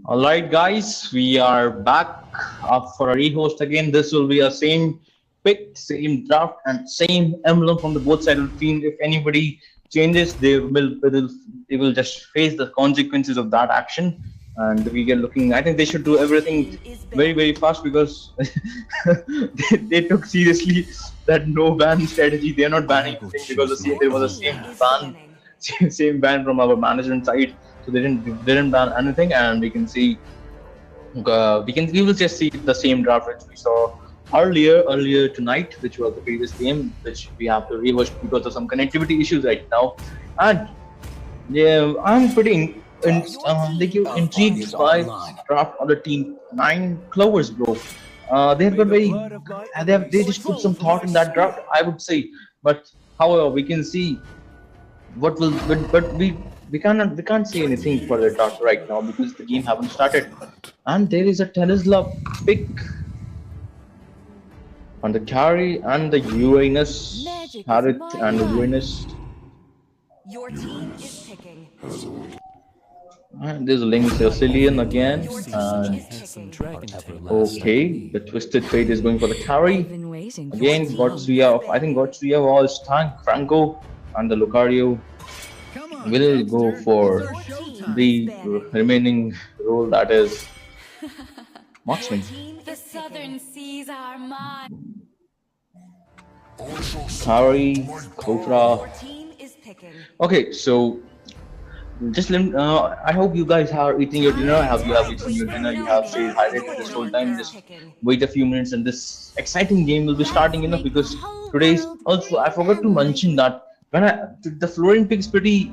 Speaker 1: All right, guys, we are back up for a rehost again. This will be a same pick, same draft, and same emblem from the both sides of the team. If anybody changes, they will just face the consequences of that action. and we get looking. I think they should do everything very very fast because they took seriously that no ban strategy. They are not banning anything because there was a same ban, same ban from our management side. So they didn't ban anything, and we can see we will just see the same draft which we saw earlier tonight, which was the previous game, which we have to rehost because of some connectivity issues right now. And yeah, I'm pretty like you intrigued by this draft of the team nine Clovers, bro. They have got very they just put some thought in that draft, I would say. But however, we can see what will but we can't say anything for the draft right now because the game haven't started. And there is a Tesla pick on the carry and the Uranus Harith and the Uranus.
Speaker 3: Your team is picking.
Speaker 1: And there's Link Sicilian again.
Speaker 3: Your team
Speaker 1: And
Speaker 3: is picking.
Speaker 1: okay, the Twisted Fate is going for the carry.
Speaker 4: Been waiting for
Speaker 1: Again, Gotsuya, I think Gotsuya was Tank, Franco, and the Lucario will go for the remaining role, that is Marksman.
Speaker 3: The southern seas are mine.
Speaker 1: Harry, Kotra.
Speaker 3: Your team is picking.
Speaker 1: Okay, so just I hope you guys are eating your dinner. I hope you have eaten your dinner. You have stayed hydrated this whole time. Just wait a few minutes, and this exciting game will be starting. Because today's also I forgot to mention that when the Florin pick is pretty,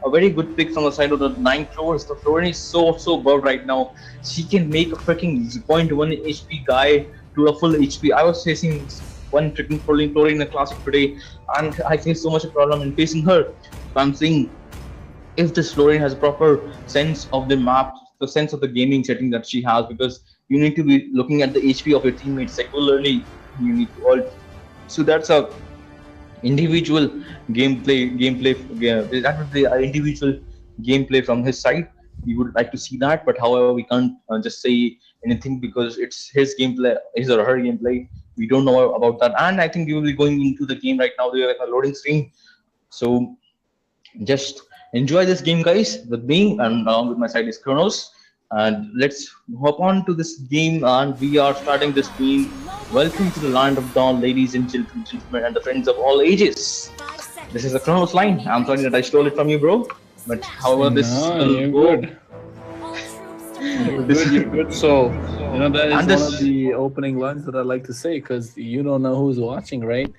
Speaker 1: a very good pick from the side of the 9 Clovers. The Florin is so bugged right now. She can make a freaking 0.1 HP guy to a full HP. I was facing one freaking Florin in a classic today, and I face so much a problem in facing her. So I'm saying, if this Florin has a proper sense of the map, the sense of the gaming setting that she has, because you need to be looking at the HP of your teammates regularly. You need to all. So that's a individual gameplay. That would be an individual gameplay from his side. We would like to see that, but however, we can't just say anything because it's his gameplay, his or her gameplay. We don't know about that, and I think we will be going into the game right now. We have a loading screen, so just enjoy this game, guys, with me, and along with my side is Kronos. And let's hop on to this game, and we are starting this game. Welcome to the land of dawn, ladies and gentlemen, and the friends of all ages. This is a Kronos line. I'm sorry that I stole it from you, bro. But however, this will go.
Speaker 2: Good. You're good. So, that is one of the opening lines that I like to say, because you don't know who's watching, right?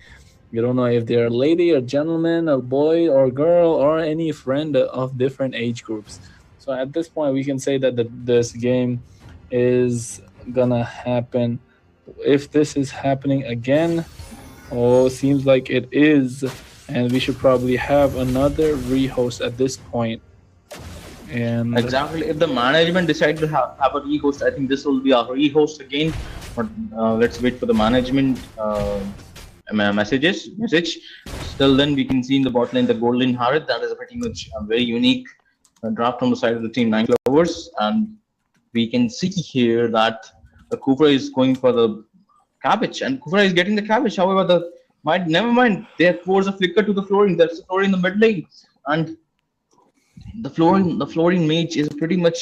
Speaker 2: You don't know if they're a lady, a gentleman, a boy or girl, or any friend of different age groups. So at this point, we can say that this game is gonna happen. If this is happening again, seems like it is, and we should probably have another rehost at this point. And
Speaker 1: exactly, if the management decide to have a rehost, I think this will be a rehost again. But let's wait for the management message. Still, then we can see in the bot lane the Golden Harith. That is a pretty much a very unique draft on the side of the team 9 Clovers, and we can see here that the Kufra is going for the cabbage, and Kufra is getting the cabbage. However, never mind. There pours a flicker to the Florin. There's a Florin in the mid lane, and the Florin mage is pretty much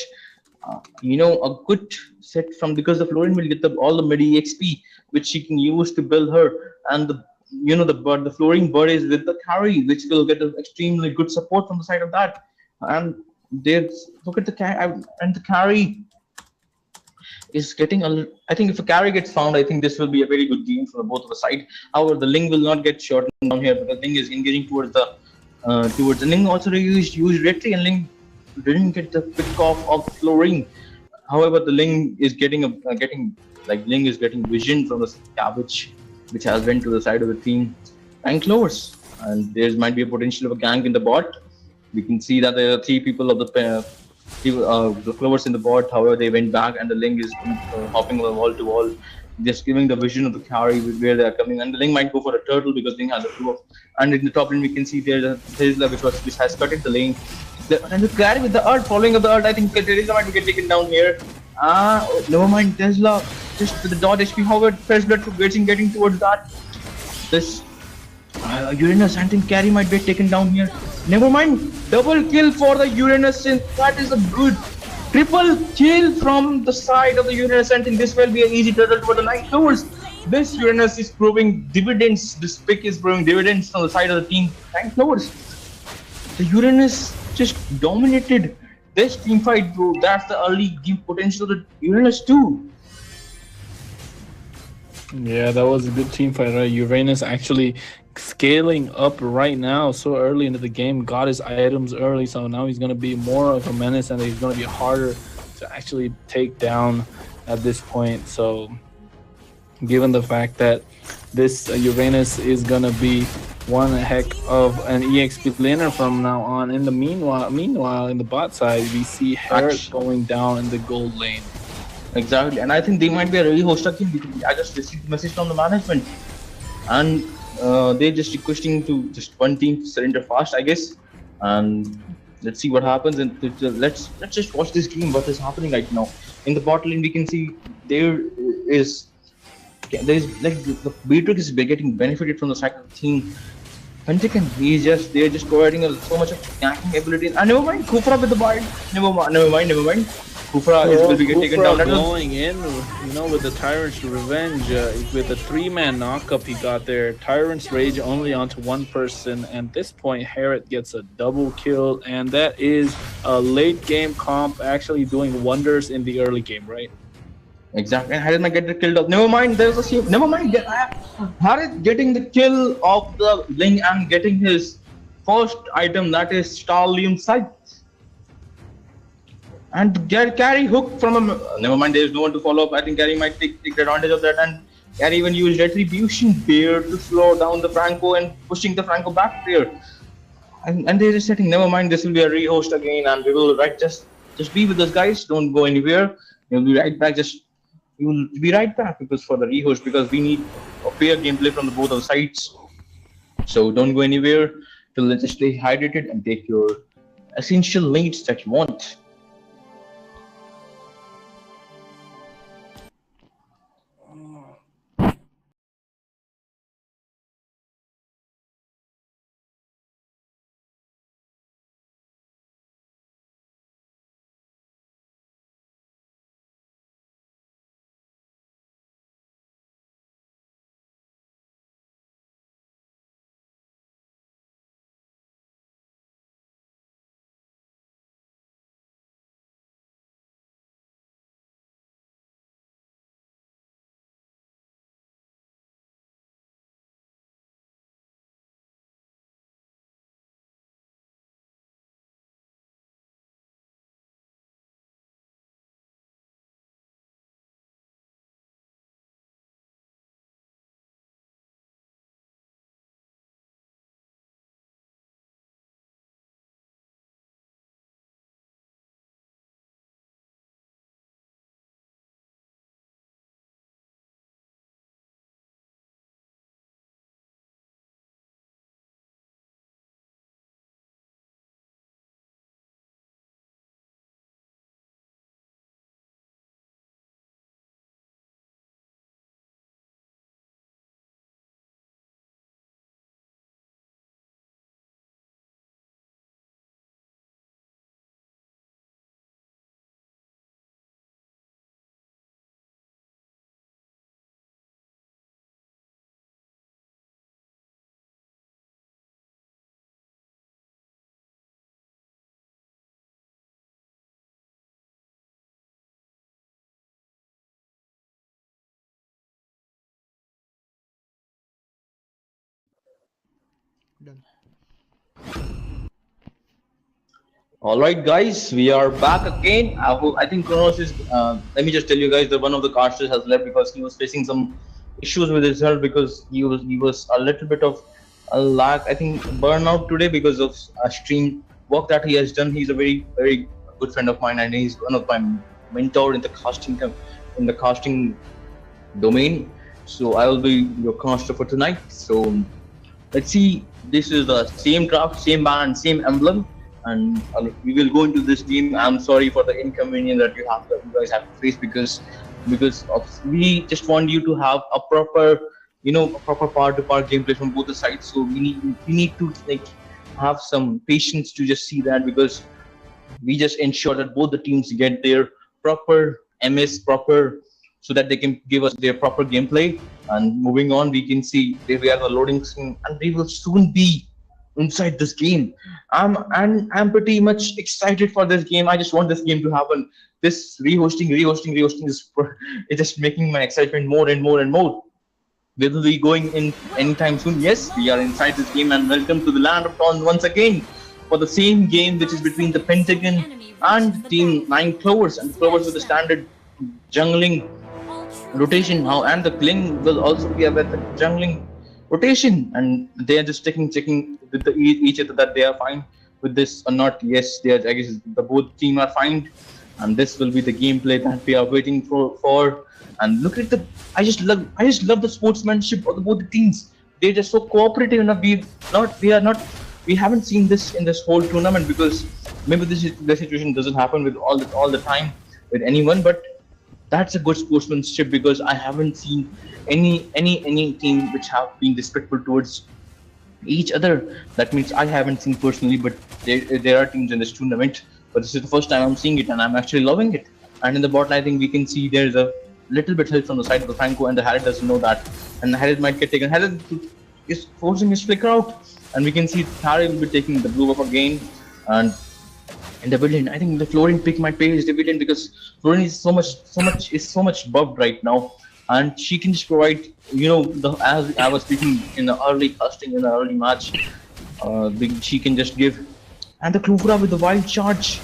Speaker 1: a good set from, because the Florin will get all the mid EXP which she can use to build her, and the Florin bird is with the carry, which will get an extremely good support from the side of that. And look at the carry, and the carry is getting I think if a carry gets found, I think this will be a very good game for both of the side. However, the Ling will not get shortened down here, because Ling is engaging towards the Ling also used Retry, and Ling didn't get the pick off of Florin. However, the Ling is getting vision from the cabbage, which has went to the side of the team 9 Clovers, and there might be a potential of a gank in the bot. We can see that there are 3 people of the Clovers in the bot. However, they went back, and the Ling is hopping wall to wall, just giving the vision of the carry where they are coming. And the Ling might go for a turtle, because Ling has a 2 of. And in the top lane, we can see there's a Tesla which has cut the lane. And the carry with the ult, following up the ult, I think Tesla might get taken down here. Never mind, Tesla just with the dot HP. However, fresh blood for getting towards that. This Uranus, I think carry might be taken down here. Never mind, double kill for the Uranus, and that is a good Triple kill from the side of the Uranus. I think this will be an easy turtle for the Night Lords. This Uranus is proving dividends. This pick is proving dividends on the side of the team Night Lords. The Uranus just dominated this team fight, bro. That's the early game potential of the Uranus too.
Speaker 2: Yeah, that was a good team fight, right? Uranus actually scaling up right now so early into the game, got his items early, so now he's going to be more of a menace and he's going to be harder to actually take down at this point. So given the fact that this Uranus is going to be one heck of an EXP laner from now on. In the meanwhile, in the bot side, we see Herrick going down in the gold lane.
Speaker 1: Exactly, and I think they might be a really host again because I just received a message from the management, and they're just requesting to just one team to surrender fast, I guess. And let's see what happens, and let's just watch this game. What is happening right now in the bot lane? We can see is like the Beatrix is getting benefited from the side of the team. Pentagon, they're just providing us so much of ganking ability. And never mind, Kufra with the bind. Never mind. Kufra will be taken down.
Speaker 2: Going in, with the Tyrant's Revenge, with a 3-man knockup he got there. Tyrant's Rage only onto one person, and at this point, Herrick gets a double kill, and that is a late game comp actually doing wonders in the early game, right?
Speaker 1: Exactly, and Harris might get the kill off. Never mind, there's a save. Never mind, Harris getting the kill of the Ling and getting his first item, that is Starlium Sight. And Carry hook from him. Never mind, there's no one to follow up. I think Carry might take advantage of that, and Carry even used Retribution there to slow down the Franco and pushing the Franco back there. And they're just setting, never mind, this will be a rehost again, and we will just be with us, guys. Don't go anywhere. You'll be right back. You'll be right back because for the rehost, because we need a fair gameplay from both of the sides. So don't go anywhere. Let's just stay hydrated and take your essential needs that you want.
Speaker 4: Done.
Speaker 1: All right, guys, we are back again. I think Kronos is. Let me just tell you guys that one of the casters has left because he was facing some issues with his health because he was a little bit of a lack. I think burnout today because of a stream work that he has done. He's a very good friend of mine and he's one of my mentor in the casting domain. So I will be your caster for tonight. So let's see. This is the same draft, same band, same emblem, and we will go into this game. I'm sorry for the inconvenience that you guys have to face because we just want you to have a proper part-to-part gameplay from both the sides. So we need to like have some patience to just see that because We just ensure that both the teams get their proper MS proper so that they can give us their proper gameplay. And moving on, we can see there we have the loading screen, and we will soon be inside this game. I'm pretty much excited for this game. I just want this game to happen. This rehosting is it's just making my excitement more and more and more. Will we going in anytime soon? Yes, we are inside this game, and welcome to the land of Dawn once again for the same game which is between the Pentagon and Team 9 Clovers, and Clovers with the standard jungling rotation now, and the Kling will also be with the jungling rotation, and they are just checking with each other that they are fine with this or not. Yes, they are. I guess the both team are fine, and this will be the gameplay that we are waiting for. And look at the, I just love the sportsmanship of the both the teams. They're just so cooperative enough. We haven't seen this in this whole tournament, because maybe the situation doesn't happen with all the time with anyone, but that's a good sportsmanship, because I haven't seen any team which have been respectful towards each other. That means I haven't seen personally, but there are teams in this tournament. But this is the first time I'm seeing it, and I'm actually loving it. And in the bot, I think we can see there's a little bit help from the side of the Franco, and the Harry doesn't know that, and Harry might get taken. Harry is forcing his flicker out, and we can see Harry will be taking the blue buff again. And in the villain, I think the Florin pick might pay his dividend, because Florin is so much buffed right now, and she can just provide, as I was speaking in the early casting in the early match, she can just give, and the Kufra with the wild charge.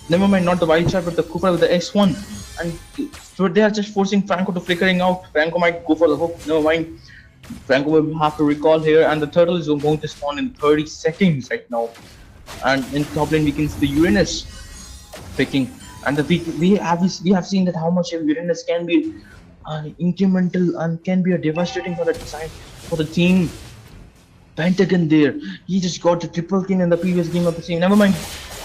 Speaker 1: Never mind, not the wild charge, but the Kufra with the S1, and so they are just forcing Franco to flickering out. Franco might go for the hook. Never mind. Franco will have to recall here, and the turtle is going to spawn in 30 seconds right now. And in top lane we can see the Uranus picking, and we have seen that how much Uranus can be incremental and can be a devastating for the side for the team. Pentagon there, he just got the triple kill in the previous game of the same. Never mind,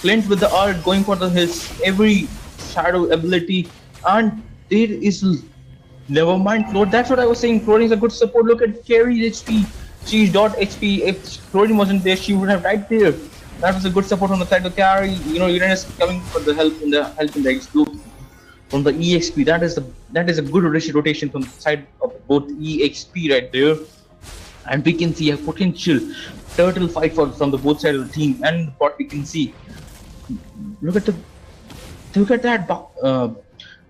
Speaker 1: Clint with the art going for his every shadow ability, and there is never mind Floyd. That's what I was saying. Floyd is a good support. Look at Carrie's HP. She's dot HP. If Floyd wasn't there, she would have died there. That was a good support on the side of Carry. Uranus coming for the help in the explode from the EXP. That is a good rotation from the side of both EXP right there. And we can see a potential turtle fight from the both sides of the team. And what we can see, look at that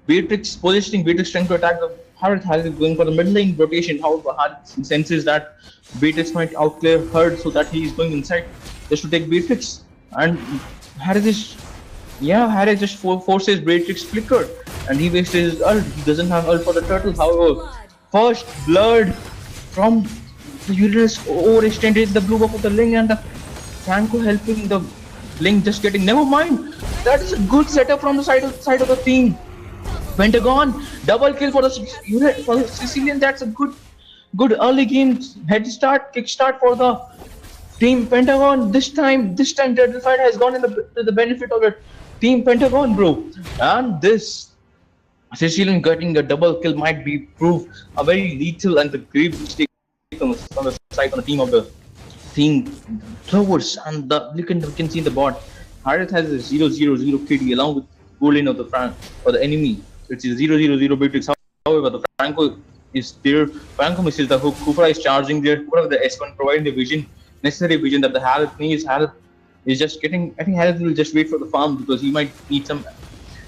Speaker 1: Beatrix positioning. Beatrix trying to attack the Harith. Harith is going for the mid lane rotation. However, Harith senses that Beatrix might outclear her, so that he is going inside just to take Beatrix. And Harith just forces Beatrix flicker, and he wastes his ult. He doesn't have ult for the turtle. However, first blood from the Uranus overextended the blue buff of the Ling, and the Franco helping the Ling just getting. Never mind. That is a good setup from the side of the team. Pentagon double kill for the Sicilian. That's a good early game kickstart for the team Pentagon. This time Turtle Fight has gone to the benefit of the team Pentagon, bro. And this Sicilian getting a double kill might be prove a very lethal and the grave mistake on the side on the team of the team Clovers. And we can see the bot. Harith has a 0-0-0 KD along with goal lane of the enemy, which is 0-0-0 Beatrix. However, the Franco is there. Franco misses the hook. Kufra is charging there. Kufra with the S1 providing the necessary vision that the Harith needs. Harith is just getting. I think Harith will just wait for the farm, because he might need some.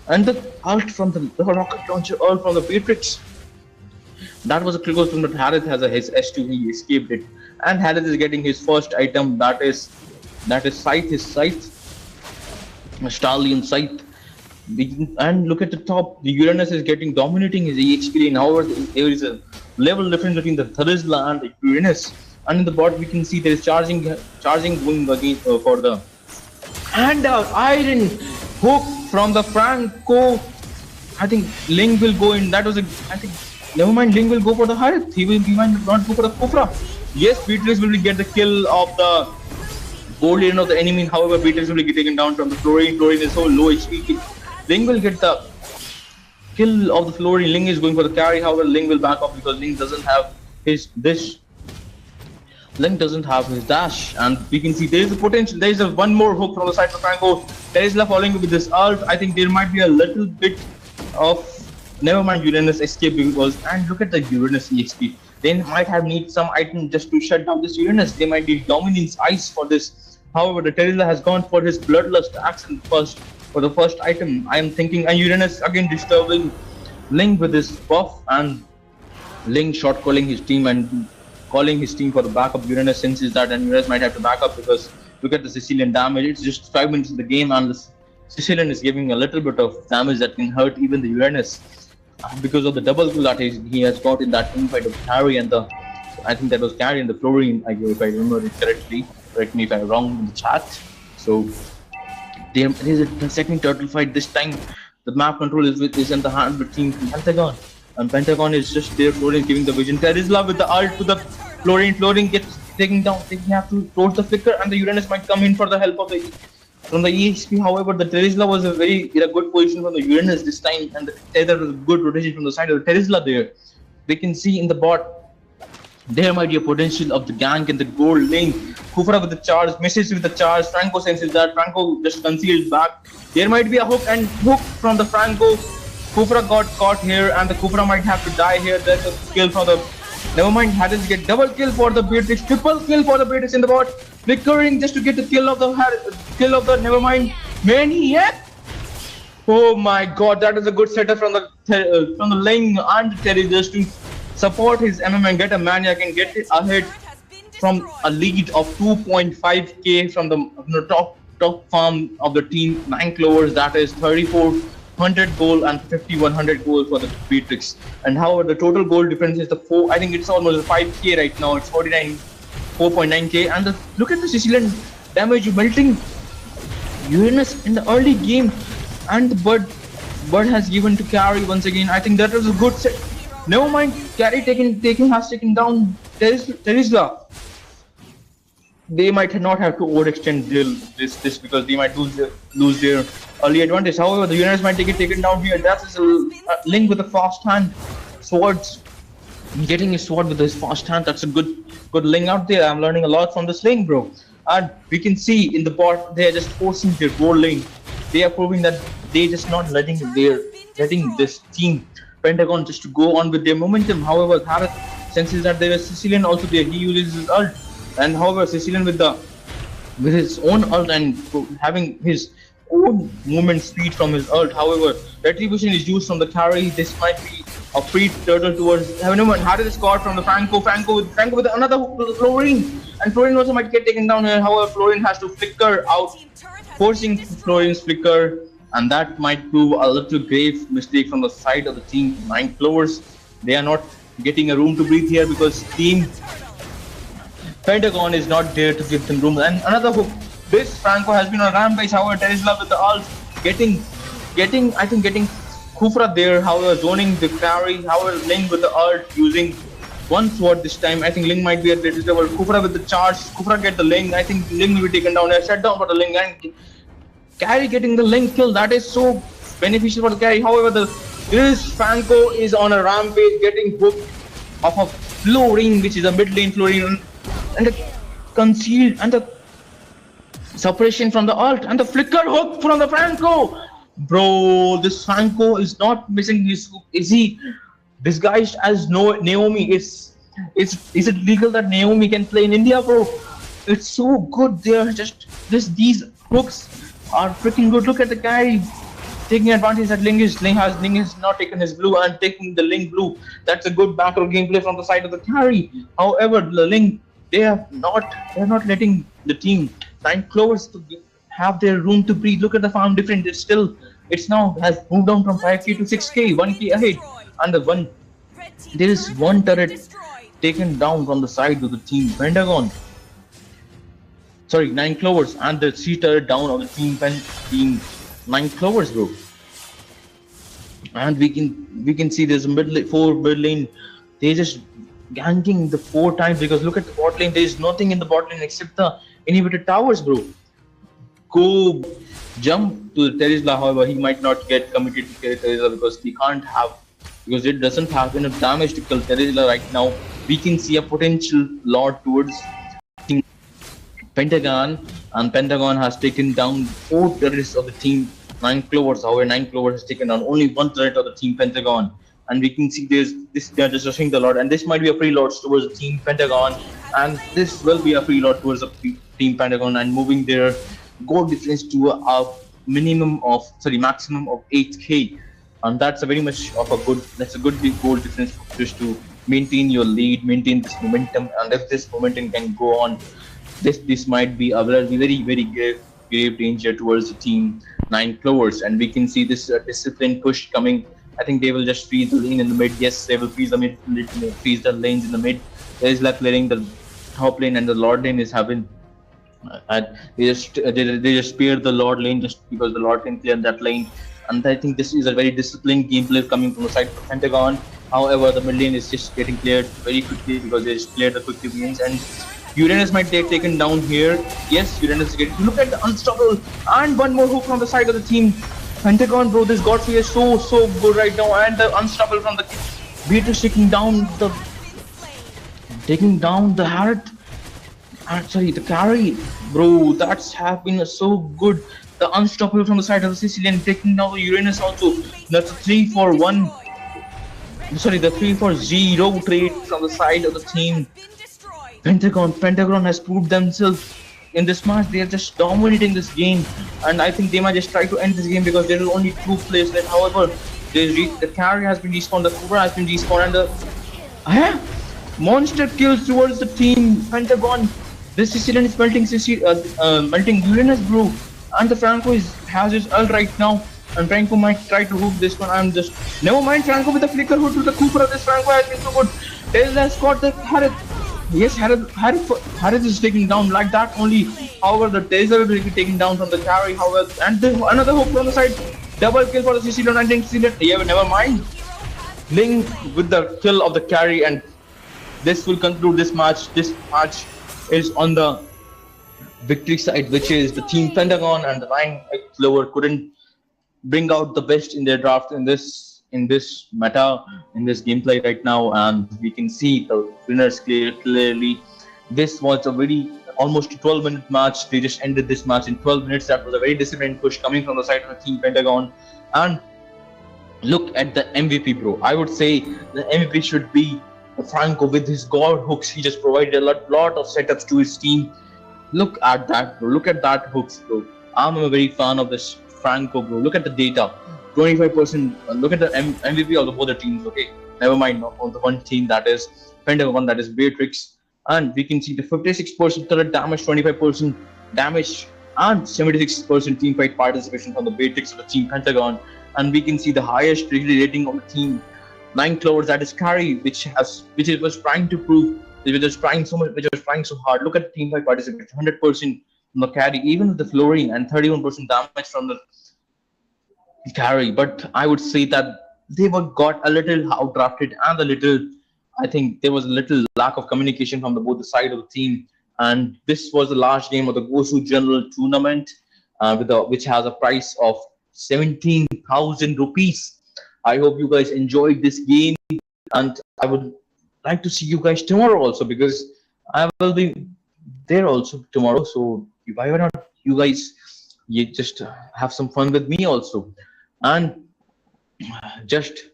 Speaker 1: And the ult from the rocket launcher, ult from the Beatrix. That was a close one, but Harith has his S2. He escaped it, and Harith is getting his first item. That is Scythe. His Scythe, Stallion Scythe. And look at the top. The Uranus is dominating his EXP lane. However, there is a level difference between the Tharisla and the Uranus. And in the bot, we can see there is charging going again for the and iron hook from the Franco. I think Ling will go in. That was never mind. Ling will go for the Harith. He might not go for the Kufra. Yes, Beatrix will get the kill of the gold lane of the enemy. However, Beatrix will be taken down from the Florin. Florin is so low HP. Ling will get the kill of the Florin. Ling is going for the carry. However, Ling will back off, because Ling doesn't have this Link doesn't have his dash, and we can see there is a potential. There is a one more hook from the side of Franco. Tesla following with this ult. I think there might be a little bit of never mind Uranus escape because and look at the Uranus EXP. They might have need some item just to shut down this Uranus. They might need Dominance Ice for this. However, the Tesla has gone for his Bloodlust action first for the first item. I am thinking, and Uranus again disturbing Link with this buff and Link short calling his team and calling his team for the backup. Uranus senses that and Uranus might have to back up because look at the Sicilian damage. It's just 5 minutes in the game and the Sicilian is giving a little bit of damage that can hurt even the Uranus because of the double kill that he has got in that fight of Carry and the I think that was Carry and the Florine, if I remember it correctly. Correct me if I'm wrong in the chat. So there is a second turtle fight this time. The map control is in the hand of Team Pentagon. And Pentagon is just there, Florian giving the vision. Terizla with the ult to the Florian. Florian gets taken down. They have to close the flicker, and the Uranus might come in for the help of the from the EXP. However, the Terizla was in a good position from the Uranus this time, and the Tether was a good rotation from the side of the Terizla there. We can see in the bot there might be a potential of the gank in the gold lane. Kufra with the charge, misses with the charge. Franco senses that. Franco just concealed back. There might be a hook and hook from the Franco. Kufra got caught here and the Kufra might have to die here. There's a kill for the... Never mind, Hadis get double kill for the Beatrix. Triple kill for the Beatrix in the bot. Flickering just to get the kill of the never mind. Maniac. Oh my god, that is a good setup from the lane and Terry just to support his MM and get a Maniac and get it ahead from a lead of 2.5k from the top farm of the team 9 clovers. That is 3400 gold and 5100 gold for the Beatrix. And however, the total gold difference is I think it's almost 5k right now. It's 4.9k. And look at the Sicilian damage melting Uranus in the early game. And the Bird has given to Carry once again. I think that was a good set. Never mind, Carry has taken down Terizla. They might not have to overextend this because they might lose their early advantage. However, the Uranus might take it taken down here. That's a Link with a fast hand. Swords. Getting his sword with his fast hand. That's a good Link out there. I'm learning a lot from this Link, bro. And we can see in the bot, they are just forcing their gold lane. They are proving that they just not letting this team Pentagon just to go on with their momentum. However, Harith senses that there is Sicilian also there. He uses his ult. And however, Sicilian with his own ult and having his own movement speed from his ult. However, retribution is used from the Carry. This might be a free turtle towards Harith is caught from the Franco with another Florine. And Florine also might get taken down here. However, Florine has to flicker out, forcing Florine's flicker. And that might prove a little grave mistake from the side of the team 9 clovers. They are not getting a room to breathe here because team Pentagon is not there to give them room. And another hook. This Franco has been on a rampage. However, Terizla with the ult getting Kufra there. However, zoning the Carry. However, Link with the ult using one sword this time. I think Link might be at the level. Kufra with the charge. Kufra get the Link. I think Link will be taken down. Shut down for the Link and Carry getting the Link kill. That is so beneficial for the Carry. However, this Franco is on a rampage, getting hooked off of Florine, which is a mid lane Florine, and the concealed and the suppression from the ult and the flicker hook from the Franco. Bro, this Franco is not missing his hook. Is he disguised as Naomi? Is it legal that Naomi can play in India, bro? It's so good. They're just these hooks are freaking good. Look at the guy taking advantage that Link is not taken his blue and taking the Link blue. That's a good backdoor gameplay from the side of the Carry. However, the Link they're not letting the team 9 clovers to have their room to breathe. Look at the farm difference. It's now has moved down from 5k to 6k, 1k ahead. And there is one turret taken down from the side of the team Pentagon. Sorry, 9 clovers and the 3 turret down of the team 9 clovers, bro. And we can see there's a 4 mid lane. They just ganking the 4 times because look at the bot lane. There is nothing in the bot lane except the inhibited towers, bro. Go jump to the Terizla. However, he might not get committed to kill Terizla because it doesn't have enough damage to kill Terizla right now. We can see a potential lot towards Pentagon, and Pentagon has taken down four terrorists of the team Nine Clovers. However, Nine Clovers has taken down only one turret of the team Pentagon, and we can see there's this they are just rushing the Lord, and this might be a free Lord towards the team Pentagon, and this will be a free Lord towards the team Pentagon, and moving their goal difference to a minimum of sorry maximum of 8k, and that's a very much of a good that's a good big goal difference just to maintain your lead, maintain this momentum, and if this momentum can go on, this might be a very grave danger towards the team Nine Clovers, and we can see this disciplined push coming. I think they will just freeze the lane in the mid. Yes, they will freeze the mid, freeze the lanes in the mid. There is left laning the top lane, and the Lord lane is having. And they just spare the Lord lane just because the Lord can clear that lane. And I think this is a very disciplined gameplay coming from the side of Pentagon. However, the mid lane is just getting cleared very quickly because they just cleared the quick lanes, and Uranus might get taken down here. Yes, Uranus is getting. Look at the unstoppable and one more hook from the side of the team. Pentagon, bro, this Godfrey is so good right now, and the unstoppable from the Beatrice taking down the Harriet. Sorry, the carry, bro. That's happening so good. The unstoppable from the side of the Sicilian taking down the Uranus also. That's a 3-for-1. Sorry, the 3-for-0 trade from the side of the team. Pentagon has proved themselves in this match. They are just dominating this game, and I think they might just try to end this game because there is only two players left. However, the carry has been respawned, the Cobra has been respawned, and the monster kills towards the team Pentagon. This Sicilian is melting Uranus, bro, and the Franco has his ult right now. And Franco might try to hook this one. I'm just never mind. Franco with the flicker hook to the Cooper of this Franco has been so good. Tails has got the Harriet. Yes, Harris is taking down like that only. However, the Taser will be taken down from the carry. However, and another hook from the side. Double kill for the Sicilian. I think Sicilian. Yeah, never mind. Link with the kill of the carry, and this will conclude this match. This match is on the victory side, which is the team Pentagon, and the Nine Clover couldn't bring out the best in their draft in this meta, in this gameplay right now, and we can see the winners clearly. This was a very almost 12-minute match. They just ended this match in 12 minutes. That was a very disciplined push coming from the side of the team Pentagon. And look at the MVP, bro. I would say the MVP should be Franco with his god hooks. He just provided a lot of setups to his team. Look at that, bro. Look at that hooks, bro. I'm a very fan of this Franco, bro. Look at the data. 25%. Look at the MVP of the both the teams. Okay, never mind. On the one team, that is Pentagon, that is Beatrix, and we can see the 56% turret damage, 25% damage, and 76% team fight participation from the Beatrix of the team Pentagon. And we can see the highest rating of the team Nine Clovers, that is carry, which was trying to prove, which was trying so hard. Look at the team fight participation, 100% from the carry, even with the Florine, and 31% damage from the carry. But I would say that they got a little outdrafted, and I think there was a little lack of communication from both the side of the team. And this was the last game of the Gosu General Tournament, which has a price of 17,000 rupees. I hope you guys enjoyed this game, and I would like to see you guys tomorrow also, because I will be there also tomorrow. So why not you guys just have some fun with me also, and just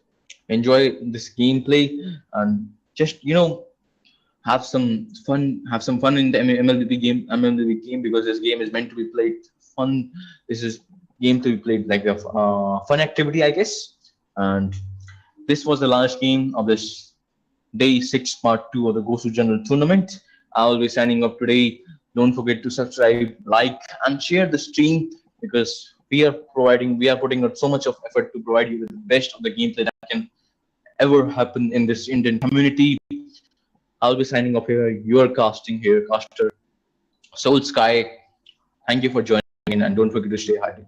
Speaker 1: enjoy this gameplay, and just have some fun in the MLB game, because this game is meant to be played fun. This is game to be played like a fun activity, I guess. And this was the last game of this day 6 part 2 of the Gosu General Tournament. I will be signing up today. Don't forget to subscribe, like, and share the stream, because we are putting out so much of effort to provide you with the best of the gameplay that can ever happen in this Indian community. I'll be signing up here. You're caster Soul Sky. Thank you for joining in, and don't forget to stay hydrated.